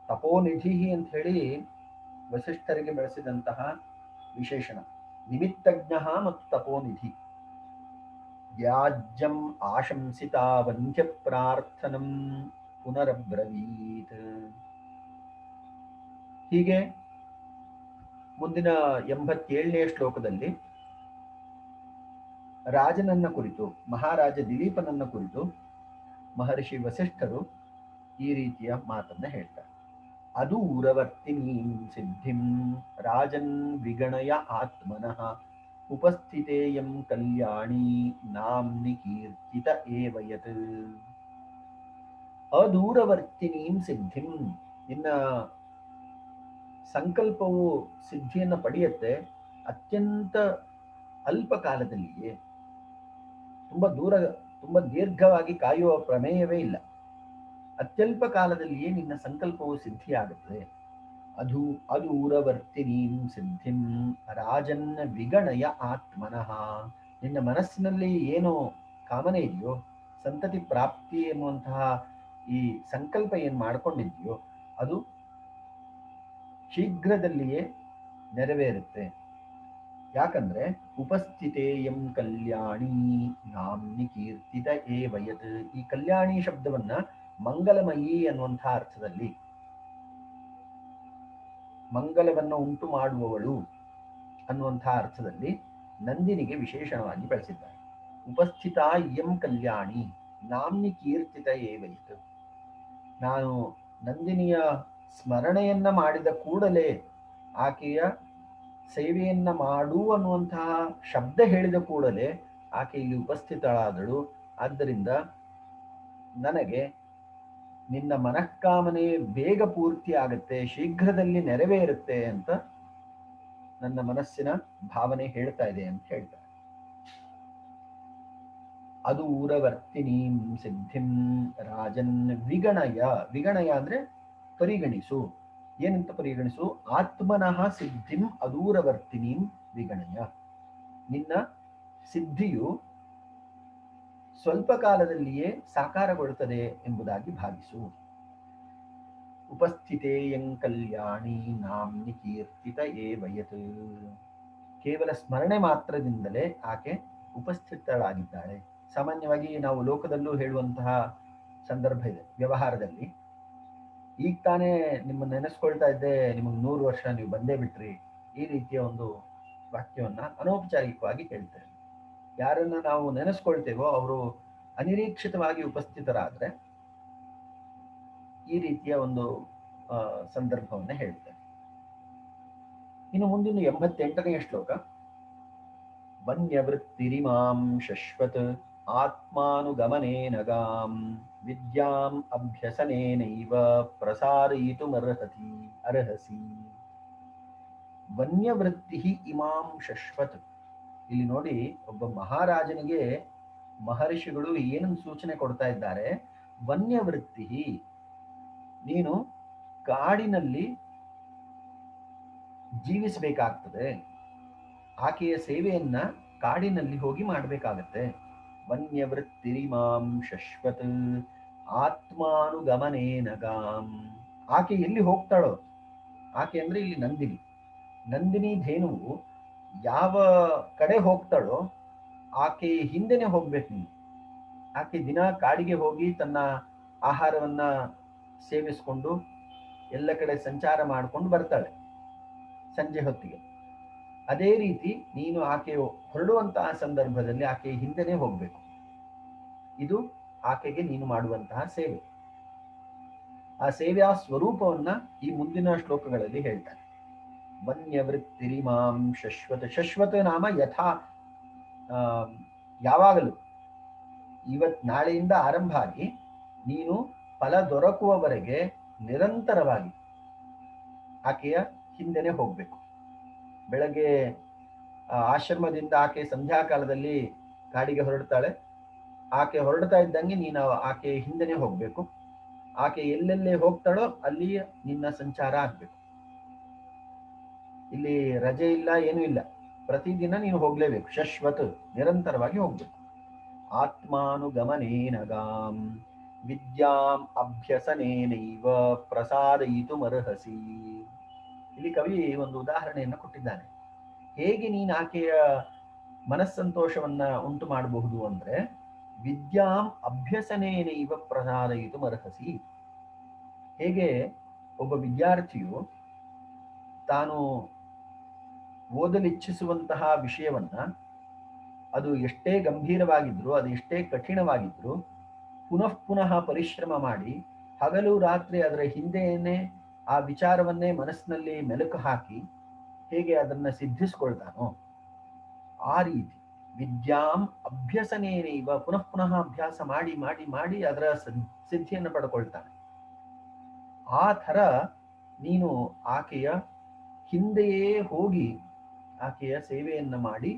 ತಪೋನಿಧಿ ಅಂತ ಹೇಳಿ ವಸಿಷ್ಠರಿಗೆ ಬೆಳೆಸಿದಂತಹ ವಿಶೇಷಣ ನಿಮಿತ್ತಜ್ಞ ಮತ್ತು ತಪೋನಿಧಿ. ಯಾಜ್ಯಂ ಆಶಂಸಿತ ವಂದ್ಯ ಪ್ರಾರ್ಥನಂ ಪುನರಬ್ರವೀತ್. ಹೀಗೆ ಮುಂದಿನ 87ನೇ ಶ್ಲೋಕದಲ್ಲಿ ರಾಜನನ್ನ ಕುರಿತು, ಮಹಾರಾಜ ದಿಲೀಪನನ್ನ ಕುರಿತು ಮಹರ್ಷಿ ವಸಿಷ್ಠರು ಈ ರೀತಿಯ ಮಾತನ್ನ ಹೇಳ್ತಾರೆ. ಅದೂರವರ್ತಿನೀಂ ಸಿದ್ಧಿಂ ರಾಜನ್ ವಿಗಣಯ ಆತ್ಮನಃ ಉಪಸ್ಥಿತೇಯಂ ಕಲ್ಯಾಣಿ ನಾಮ್ನಿ ಕೀರ್ತಿತ ಏವ ಯತ್. ಅದೂರವರ್ತಿನೀಂ ಸಿದ್ಧಿಂ, ನಿನ್ನ ಸಂಕಲ್ಪವು ಸಿದ್ಧಿಯನ್ನು ಪಡೆಯುತ್ತೆ ಅತ್ಯಂತ ಅಲ್ಪ ಕಾಲದಲ್ಲಿಯೇ. ತುಂಬ ದೀರ್ಘವಾಗಿ ಕಾಯುವ ಪ್ರಮೇಯವೇ ಇಲ್ಲ. ಅತ್ಯಲ್ಪ ಕಾಲದಲ್ಲಿಯೇ ನಿನ್ನ ಸಂಕಲ್ಪವು ಸಿದ್ಧಿಯಾಗುತ್ತದೆ. ಅದೂರವರ್ತಿನೀಂ ಸಿದ್ಧಿಂ ರಾಜನ್ ವಿಗಣಯ ಆತ್ಮನಃ. ನಿನ್ನ ಮನಸ್ಸಿನಲ್ಲಿ ಏನೋ ಕಾಮನೆ ಇದೆಯೋ, ಸಂತತಿ ಪ್ರಾಪ್ತಿ ಎನ್ನುವಂತಹ ಈ ಸಂಕಲ್ಪ ಏನು ಮಾಡ್ಕೊಂಡಿದೆಯೋ ಅದು ಶೀಘ್ರದಲ್ಲಿಯೇ ನೆರವೇರುತ್ತೆ. ಯಾಕಂದ್ರೆ ಉಪಸ್ಥಿತೇಯಂ ಕಲ್ಯಾಣಿ ನಾಮ್ನಿ ಕೀರ್ತಿತ ಏವ ಯತ್. ಈ ಕಲ್ಯಾಣಿ ಶಬ್ದವನ್ನ ಮಂಗಲಮಯಿ ಅನ್ನುವಂತಹ ಅರ್ಥದಲ್ಲಿ, ಮಂಗಲವನ್ನು ಉಂಟು ಮಾಡುವವಳು ಅನ್ನುವಂತಹ ಅರ್ಥದಲ್ಲಿ ನಂದಿನಿಗೆ ವಿಶೇಷಣವಾಗಿ ಬಳಸಿದ್ದಾರೆ. ಉಪಸ್ಥಿತ ಇಯಂ ಕಲ್ಯಾಣಿ ನಾಮ್ನಿ ಕೀರ್ತಿತ ಏವ ಯತ್. ನಾನು ನಂದಿನಿಯ ಸ್ಮರಣೆಯನ್ನ ಮಾಡಿದ ಕೂಡಲೇ, ಆಕೆಯ ಸೇವೆಯನ್ನ ಮಾಡು ಅನ್ನುವಂತಹ ಶಬ್ದ ಹೇಳಿದ ಕೂಡಲೇ ಆಕೆ ಇಲ್ಲಿ ಉಪಸ್ಥಿತಳಾದಳು. ಆದ್ದರಿಂದ ನನಗೆ ನಿನ್ನ ಮನಃಕಾಮನೆ ಬೇಗ ಪೂರ್ತಿ ಆಗುತ್ತೆ, ಶೀಘ್ರದಲ್ಲಿ ನೆರವೇರುತ್ತೆ ಅಂತ ನನ್ನ ಮನಸ್ಸಿನ ಭಾವನೆ ಹೇಳ್ತಾ ಇದೆ ಅಂತ ಹೇಳ್ತಾರೆ. ಅದೂರವರ್ತಿನೀಂ ಸಿದ್ಧಿಂ ರಾಜನ್ ವಿಗಣಯ. ವಿಗಣಯ ಅಂದ್ರೆ ಪರಿಗಣಿಸು. ಏನಂತ ಪರಿಗಣಿಸು? ಆತ್ಮನಃ ಸಿದ್ಧಿಂ ಅದೂರವರ್ತಿನೀಂ ವಿಗಣಯ. ನಿನ್ನ ಸಿದ್ಧಿಯು ಸ್ವಲ್ಪ ಕಾಲದಲ್ಲಿಯೇ ಸಾಕಾರಗೊಳ್ಳುತ್ತದೆ ಎಂಬುದಾಗಿ ಭಾವಿಸು. ಉಪಸ್ಥಿತೇಯಂ ಕಲ್ಯಾಣಿ ನಾಮ್ನಿ ಕೀರ್ತಿತ ಏವ ಯತ್. ಕೇವಲ ಸ್ಮರಣೆ ಮಾತ್ರದಿಂದಲೇ ಆಕೆ ಉಪಸ್ಥಿತಳಾಗಿದ್ದಾಳೆ. ಸಾಮಾನ್ಯವಾಗಿ ನಾವು ಲೋಕದಲ್ಲೂ ಹೇಳುವಂತಹ ಸಂದರ್ಭ ಇದೆ. ವ್ಯವಹಾರದಲ್ಲಿ ಈಗ ತಾನೇ ನಿಮ್ಮನ್ನ ನೆನೆಸ್ಕೊಳ್ತಾ ಇದ್ದೆ, ನಿಮಗೆ 100 ವರ್ಷ, ನೀವು ಬಂದೇ ಬಿಟ್ರಿ, ಈ ರೀತಿಯ ಒಂದು ವಾಕ್ಯವನ್ನ ಅನೌಪಚಾರಿಕವಾಗಿ ಹೇಳ್ತೇವೆ. ಯಾರನ್ನ ನಾವು ನೆನೆಸ್ಕೊಳ್ತೇವೋ ಅವರು ಅನಿರೀಕ್ಷಿತವಾಗಿ ಉಪಸ್ಥಿತರಾದ್ರೆ ಈ ರೀತಿಯ ಒಂದು ಸಂದರ್ಭವನ್ನ ಹೇಳ್ತೇವೆ. ಇನ್ನು ಮುಂದಿನ 88ನೇ ಶ್ಲೋಕ. ವನ್ಯವೃತ್ತಿರಿಮಾಂ ಶಶ್ವತ್ ಆತ್ಮಾನುಗಮನೇನ ಗಾಂ ವಿದ್ಯಾಂ ಅಭ್ಯಸನೇನೈವ ಅರ್ಹಸಿ. ವನ್ಯವೃತ್ತಿ ಇಮಾಂ ಶಶ್ವತ್. ಇಲ್ಲಿ ನೋಡಿ, ಒಬ್ಬ ಮಹಾರಾಜನಿಗೆ ಮಹರ್ಷಿಗಳು ಏನನ್ನು ಸೂಚನೆ ಕೊಡ್ತಾ ಇದ್ದಾರೆ? ವನ್ಯವೃತ್ತಿ, ನೀನು ಕಾಡಿನಲ್ಲಿ ಜೀವಿಸಬೇಕಾಗ್ತದೆ, ಆಕೆಯ ಸೇವೆಯನ್ನ ಕಾಡಿನಲ್ಲಿ ಹೋಗಿ ಮಾಡಬೇಕಾಗತ್ತೆ. ವನ್ಯವೃತ್ತಿರಿಮಾಂ ಶಶ್ವತ್ ಆತ್ಮಾನುಗಮನೇನ ಗಾಂ. ಆಕೆ ಎಲ್ಲಿ ಹೋಗ್ತಾಳೋ, ಆಕೆ ಅಂದ್ರೆ ಇಲ್ಲಿ ನಂದಿನಿ ಧೇನುವು ಯಾವ ಕಡೆ ಹೋಗ್ತಾಳೋ ಆಕೆ ಹಿಂದೆನೆ ಹೋಗ್ಬೇಕು ನೀನು. ಆಕೆ ದಿನ ಕಾಡಿಗೆ ಹೋಗಿ ತನ್ನ ಆಹಾರವನ್ನ ಸೇವಿಸ್ಕೊಂಡು ಎಲ್ಲ ಕಡೆ ಸಂಚಾರ ಮಾಡ್ಕೊಂಡು ಬರ್ತಾಳೆ ಸಂಜೆ ಹೊತ್ತಿಗೆ. ಅದೇ ರೀತಿ ನೀನು ಆಕೆ ಹೊರಡುವಂತಹ ಸಂದರ್ಭದಲ್ಲಿ ಆಕೆ ಹಿಂದೆನೆ ಹೋಗ್ಬೇಕು. ಇದು ಆಕೆಗೆ ನೀನು ಮಾಡುವಂತಹ ಸೇವೆ. ಆ ಸೇವೆಯ ಸ್ವರೂಪವನ್ನ ಈ ಮುಂದಿನ ಶ್ಲೋಕಗಳಲ್ಲಿ ಹೇಳ್ತಾರೆ. ವನ್ಯವೃತ್ತಿರಿಮಾಂ ಶಶ್ವತ. ಶಶ್ವತ ನಾಮ ಯಥಾ, ಯಾವಾಗಲೂ, ನಾಳೆಯಿಂದ ಆರಂಭ ಆಗಿ ನೀನು ಫಲ ದೊರಕುವವರೆಗೆ ನಿರಂತರವಾಗಿ ಆಕೆಯ ಹಿಂದೆನೆ ಹೋಗ್ಬೇಕು. ಬೆಳಗ್ಗೆ ಆಶ್ರಮದಿಂದ ಆಕೆ ಸಂಧ್ಯಾಕಾಲದಲ್ಲಿ ಕಾಡಿಗೆ ಹೊರಡ್ತಾಳೆ. ಆಕೆ ಹೊರಡ್ತಾ ಇದ್ದಂಗೆ ನೀನು ಆಕೆ ಹಿಂದೆನೆ ಹೋಗ್ಬೇಕು. ಆಕೆ ಎಲ್ಲೆಲ್ಲೇ ಹೋಗ್ತಾಳೋ ಅಲ್ಲಿ ನಿನ್ನ ಸಂಚಾರ ಆಗ್ಬೇಕು. ಇಲ್ಲಿ ರಜೆ ಇಲ್ಲ, ಏನೂ ಇಲ್ಲ, ಪ್ರತಿದಿನ ನೀನು ಹೋಗ್ಲೇಬೇಕು. ಶಶ್ವತ್, ನಿರಂತರವಾಗಿ ಹೋಗ್ಬೇಕು. ಆತ್ಮಾನುಗಮನೇನ ಗಾಂ ವಿದ್ಯಾಂ ಅಭ್ಯಸನೇನೈವ ಪ್ರಸಾದಯಿತುಮರ್ಹಸಿ. ಇಲ್ಲಿ ಕವಿ ಒಂದು ಉದಾಹರಣೆಯನ್ನು ಕೊಟ್ಟಿದ್ದಾನೆ. ಹೇಗೆ ನೀನು ಆಕೆಯ ಮನಸ್ಸಂತೋಷವನ್ನ ಉಂಟು ಮಾಡಬಹುದು ಅಂದ್ರೆ, ವಿದ್ಯಾಂ ಅಭ್ಯಸನೇನೈವ ಪ್ರಸಾದಯಿತುಮರ್ಹಸಿ. ಹೇಗೆ ಒಬ್ಬ ವಿದ್ಯಾರ್ಥಿಯು ತಾನು ಓದಲಿಚ್ಛಿಸುವಂತಹ ವಿಷಯವನ್ನ, ಅದು ಎಷ್ಟೇ ಗಂಭೀರವಾಗಿದ್ರು, ಅದು ಎಷ್ಟೇ ಕಠಿಣವಾಗಿದ್ರು, ಪುನಃ ಪರಿಶ್ರಮ ಮಾಡಿ ಹಗಲು ರಾತ್ರಿ ಅದರ ಹಿಂದೆಯೇ ಆ ವಿಚಾರವನ್ನೇ ಮನಸ್ಸಿನಲ್ಲಿ ಮೆಲುಕು ಹಾಕಿ ಹೇಗೆ ಅದನ್ನ ಸಿದ್ಧಿಸ್ಕೊಳ್ತಾನೋ ಆ ರೀತಿ ವಿದ್ಯಾಂ ಅಭ್ಯಸನೇನೈವ, ಪುನಃ ಅಭ್ಯಾಸ ಮಾಡಿ ಮಾಡಿ ಮಾಡಿ ಅದರ ಸಿದ್ಧಿಯನ್ನು ಪಡ್ಕೊಳ್ತಾನೆ. ಆ ಥರ ನೀನು ಆಕೆಯ ಹಿಂದೆಯೇ ಹೋಗಿ ಆಕೆಯ ಸೇವೆಯನ್ನ ಮಾಡಿ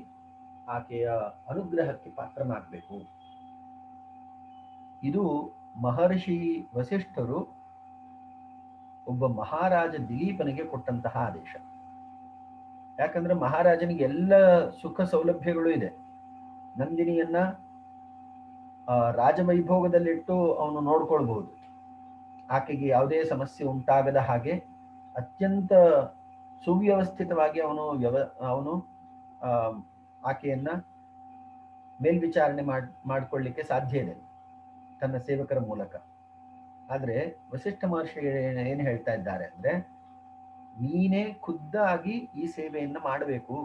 ಆಕೆಯ ಅನುಗ್ರಹಕ್ಕೆ ಪಾತ್ರನಾಗಬೇಕು. ಇದು ಮಹರ್ಷಿ ವಸಿಷ್ಠರು ಒಬ್ಬ ಮಹಾರಾಜ ದಿಲೀಪನಿಗೆ ಕೊಟ್ಟಂತಹ ಆದೇಶ. ಯಾಕಂದ್ರೆ ಮಹಾರಾಜನಿಗೆ ಎಲ್ಲ ಸುಖ ಸೌಲಭ್ಯಗಳು ಇದೆ. ನಂದಿನಿಯನ್ನ ರಾಜವೈಭೋಗದಲ್ಲಿಟ್ಟು ಅವನು ನೋಡ್ಕೊಳ್ಬಹುದು. ಆಕೆಗೆ ಯಾವುದೇ ಸಮಸ್ಯೆ ಉಂಟಾಗದ ಹಾಗೆ ಅತ್ಯಂತ ಸುವ್ಯವಸ್ಥಿತವಾಗಿ ಅವನು ಆಕೆಯನ್ನ ಮೇಲ್ವಿಚಾರಣೆ ಮಾಡ್ಕೊಳ್ಳಿಕ್ಕೆ ಸಾಧ್ಯ ಇದೆ ತನ್ನ ಸೇವಕರ ಮೂಲಕ. ಆದ್ರೆ ವಸಿಷ್ಠ ಮಹರ್ಷಿ ಏನು ಹೇಳ್ತಾ ಇದ್ದಾರೆ ಅಂದ್ರೆ, ನೀನೇ ಖುದ್ದಾಗಿ ಈ ಸೇವೆಯನ್ನ ಮಾಡಬೇಕು,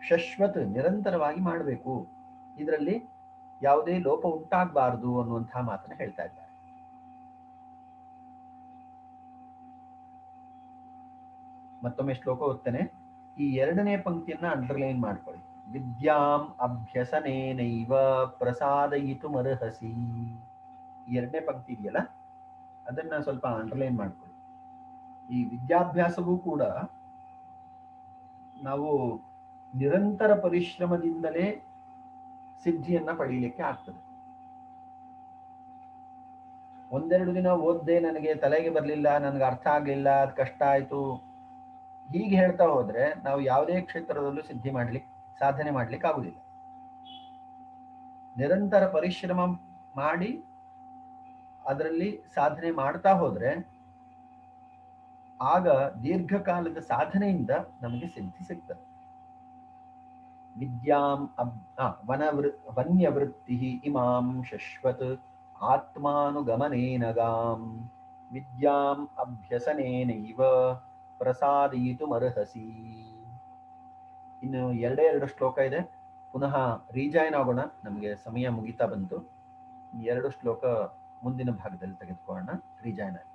ಶಶ್ವತ್, ನಿರಂತರವಾಗಿ ಮಾಡಬೇಕು, ಇದರಲ್ಲಿ ಯಾವುದೇ ಲೋಪ ಉಂಟಾಗಬಾರದು ಅನ್ನುವಂತಹ ಮಾತನ್ನ ಹೇಳ್ತಾ ಇದ್ದಾರೆ. ಮತ್ತೊಮ್ಮೆ ಶ್ಲೋಕ ಓದ್ತೇನೆ. ಈ ಎರಡನೇ ಪಂಕ್ತಿಯನ್ನ ಅಂಡರ್ಲೈನ್ ಮಾಡ್ಕೊಳ್ಳಿ. ವಿದ್ಯಾಂ ಅಭ್ಯಸನೇನೈವ ಪ್ರಸಾದಯಿತುಮರ್ಹಸಿ. ಈ ಎರಡನೇ ಪಂಕ್ತಿ ಇದೆಯಲ್ಲ, ಅದನ್ನ ಸ್ವಲ್ಪ ಅಂಡರ್ಲೈನ್ ಮಾಡ್ಕೊಳ್ಳಿ. ಈ ವಿದ್ಯಾಭ್ಯಾಸವೂ ಕೂಡ ನಾವು ನಿರಂತರ ಪರಿಶ್ರಮದಿಂದಲೇ ಸಿದ್ಧಿಯನ್ನ ಪಡೀಲಿಕ್ಕೆ ಆಗ್ತದೆ. ಒಂದೆರಡು ದಿನ ಓದ್ದೆ, ನನಗೆ ತಲೆಗೆ ಬರಲಿಲ್ಲ, ನನಗೆ ಅರ್ಥ ಆಗ್ಲಿಲ್ಲ, ಅದು ಕಷ್ಟ ಆಯ್ತು, ಹೀಗೆ ಹೇಳ್ತಾ ಹೋದ್ರೆ ನಾವು ಯಾವುದೇ ಕ್ಷೇತ್ರದಲ್ಲೂ ಸಾಧನೆ ಮಾಡ್ಲಿಕ್ಕೆ ಆಗುದಿಲ್ಲ. ನಿರಂತರ ಪರಿಶ್ರಮ ಮಾಡಿ ಅದರಲ್ಲಿ ಸಾಧನೆ ಮಾಡ್ತಾ ಹೋದ್ರೆ ಆಗ ದೀರ್ಘಕಾಲದ ಸಾಧನೆಯಿಂದ ನಮಗೆ ಸಿದ್ಧಿ ಸಿಗ್ತದೆ. ವಿದ್ಯಾಂ ವನ್ಯವೃತ್ತಿ ಇಮಾಂ ಶಶ್ವತ್ ಆತ್ಮಾನುಗಮನೇನ ಗಾಂ ವಿದ್ಯಾಂ ಅಭ್ಯಸನೇನೈವ ಪ್ರಸಾದಯಿತುಮರ್ಹಸಿ. ಇನ್ನು ಎರಡು ಶ್ಲೋಕ ಇದೆ. ಪುನಃ ರೀಜಾಯ್ನ್ ಆಗೋಣ, ನಮಗೆ ಸಮಯ ಮುಗಿತಾ ಬಂತು. 2 ಶ್ಲೋಕ ಮುಂದಿನ ಭಾಗದಲ್ಲಿ ತೆಗೆದುಕೊಳ್ಳೋಣ. ರೀಜಾಯ್ನ್ ಆಗಿ.